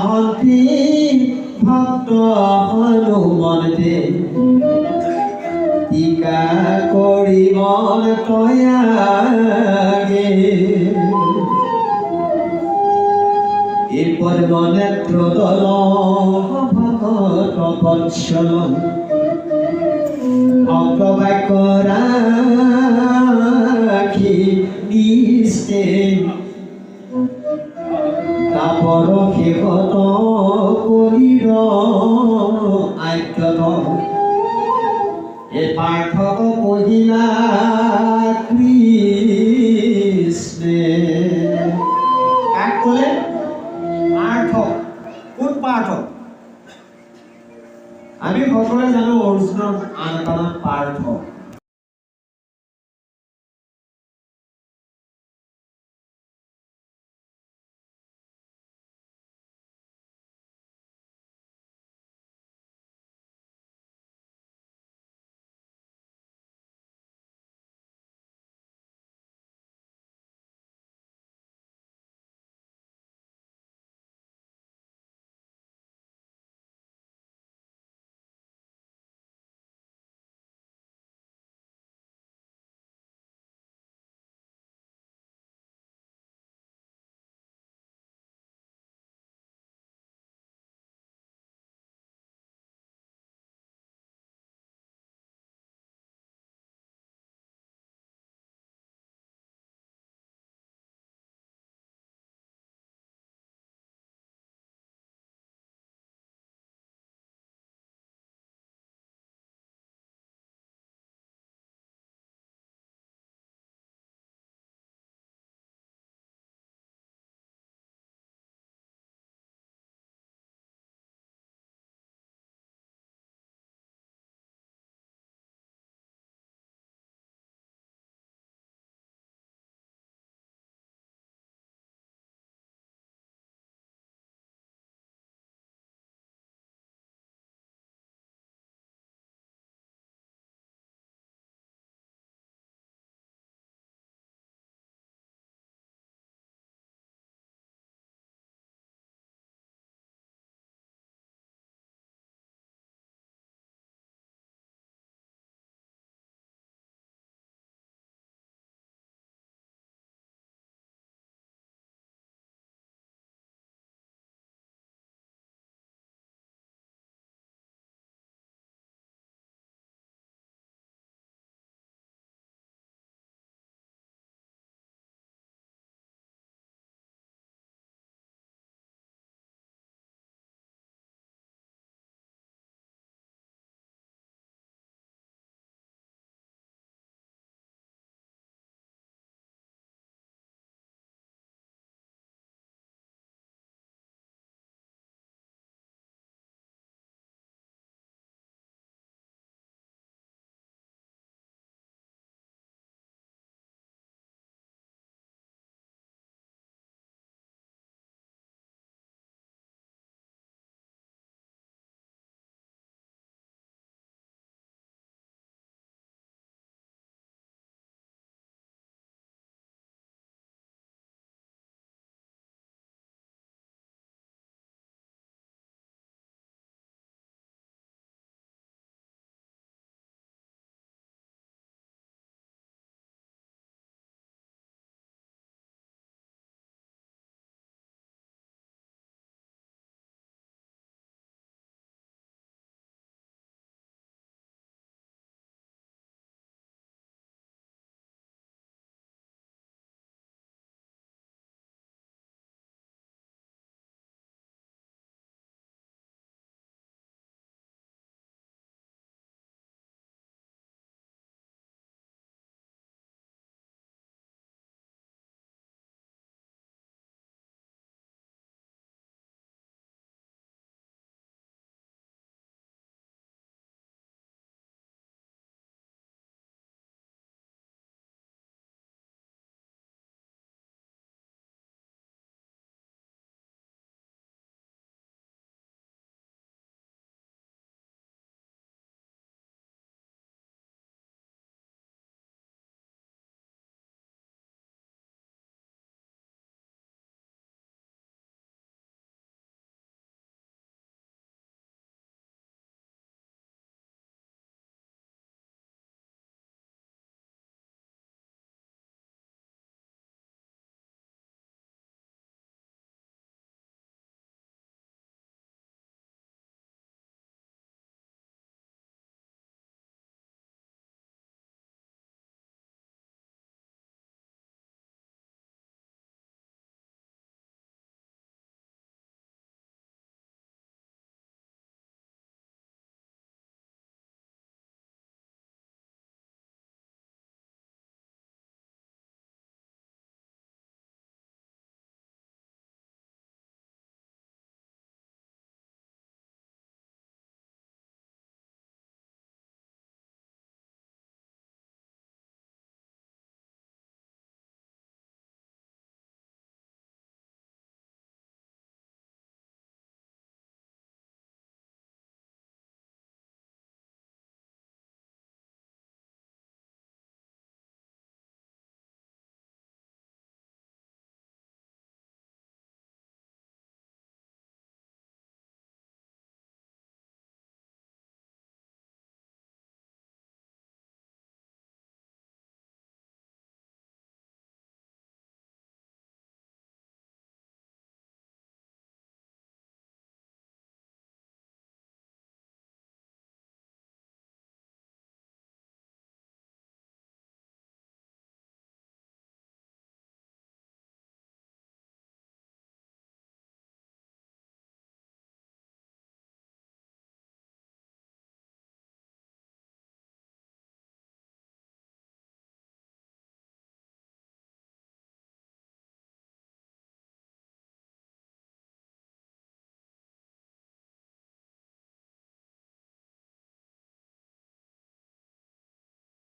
মহন্তি ভক্ত হনুমন্তে টিকা কৰি মন তয়াগে এই পদ্মনেত্ৰ দল ভকত বৎসল ভক্তবাক্য ৰাখি নিষ্ঠে তাপৰ শেষত কৰিৰ আজ্ঞত এই পাৰ্থক পঢ়িলা কৃষ্ণে কাক ক'লে পাৰ্থ কোন পাৰ্থ আমি সকলোৱে জানো অৰ্জুনৰ আন এটা নাম পাৰ্থ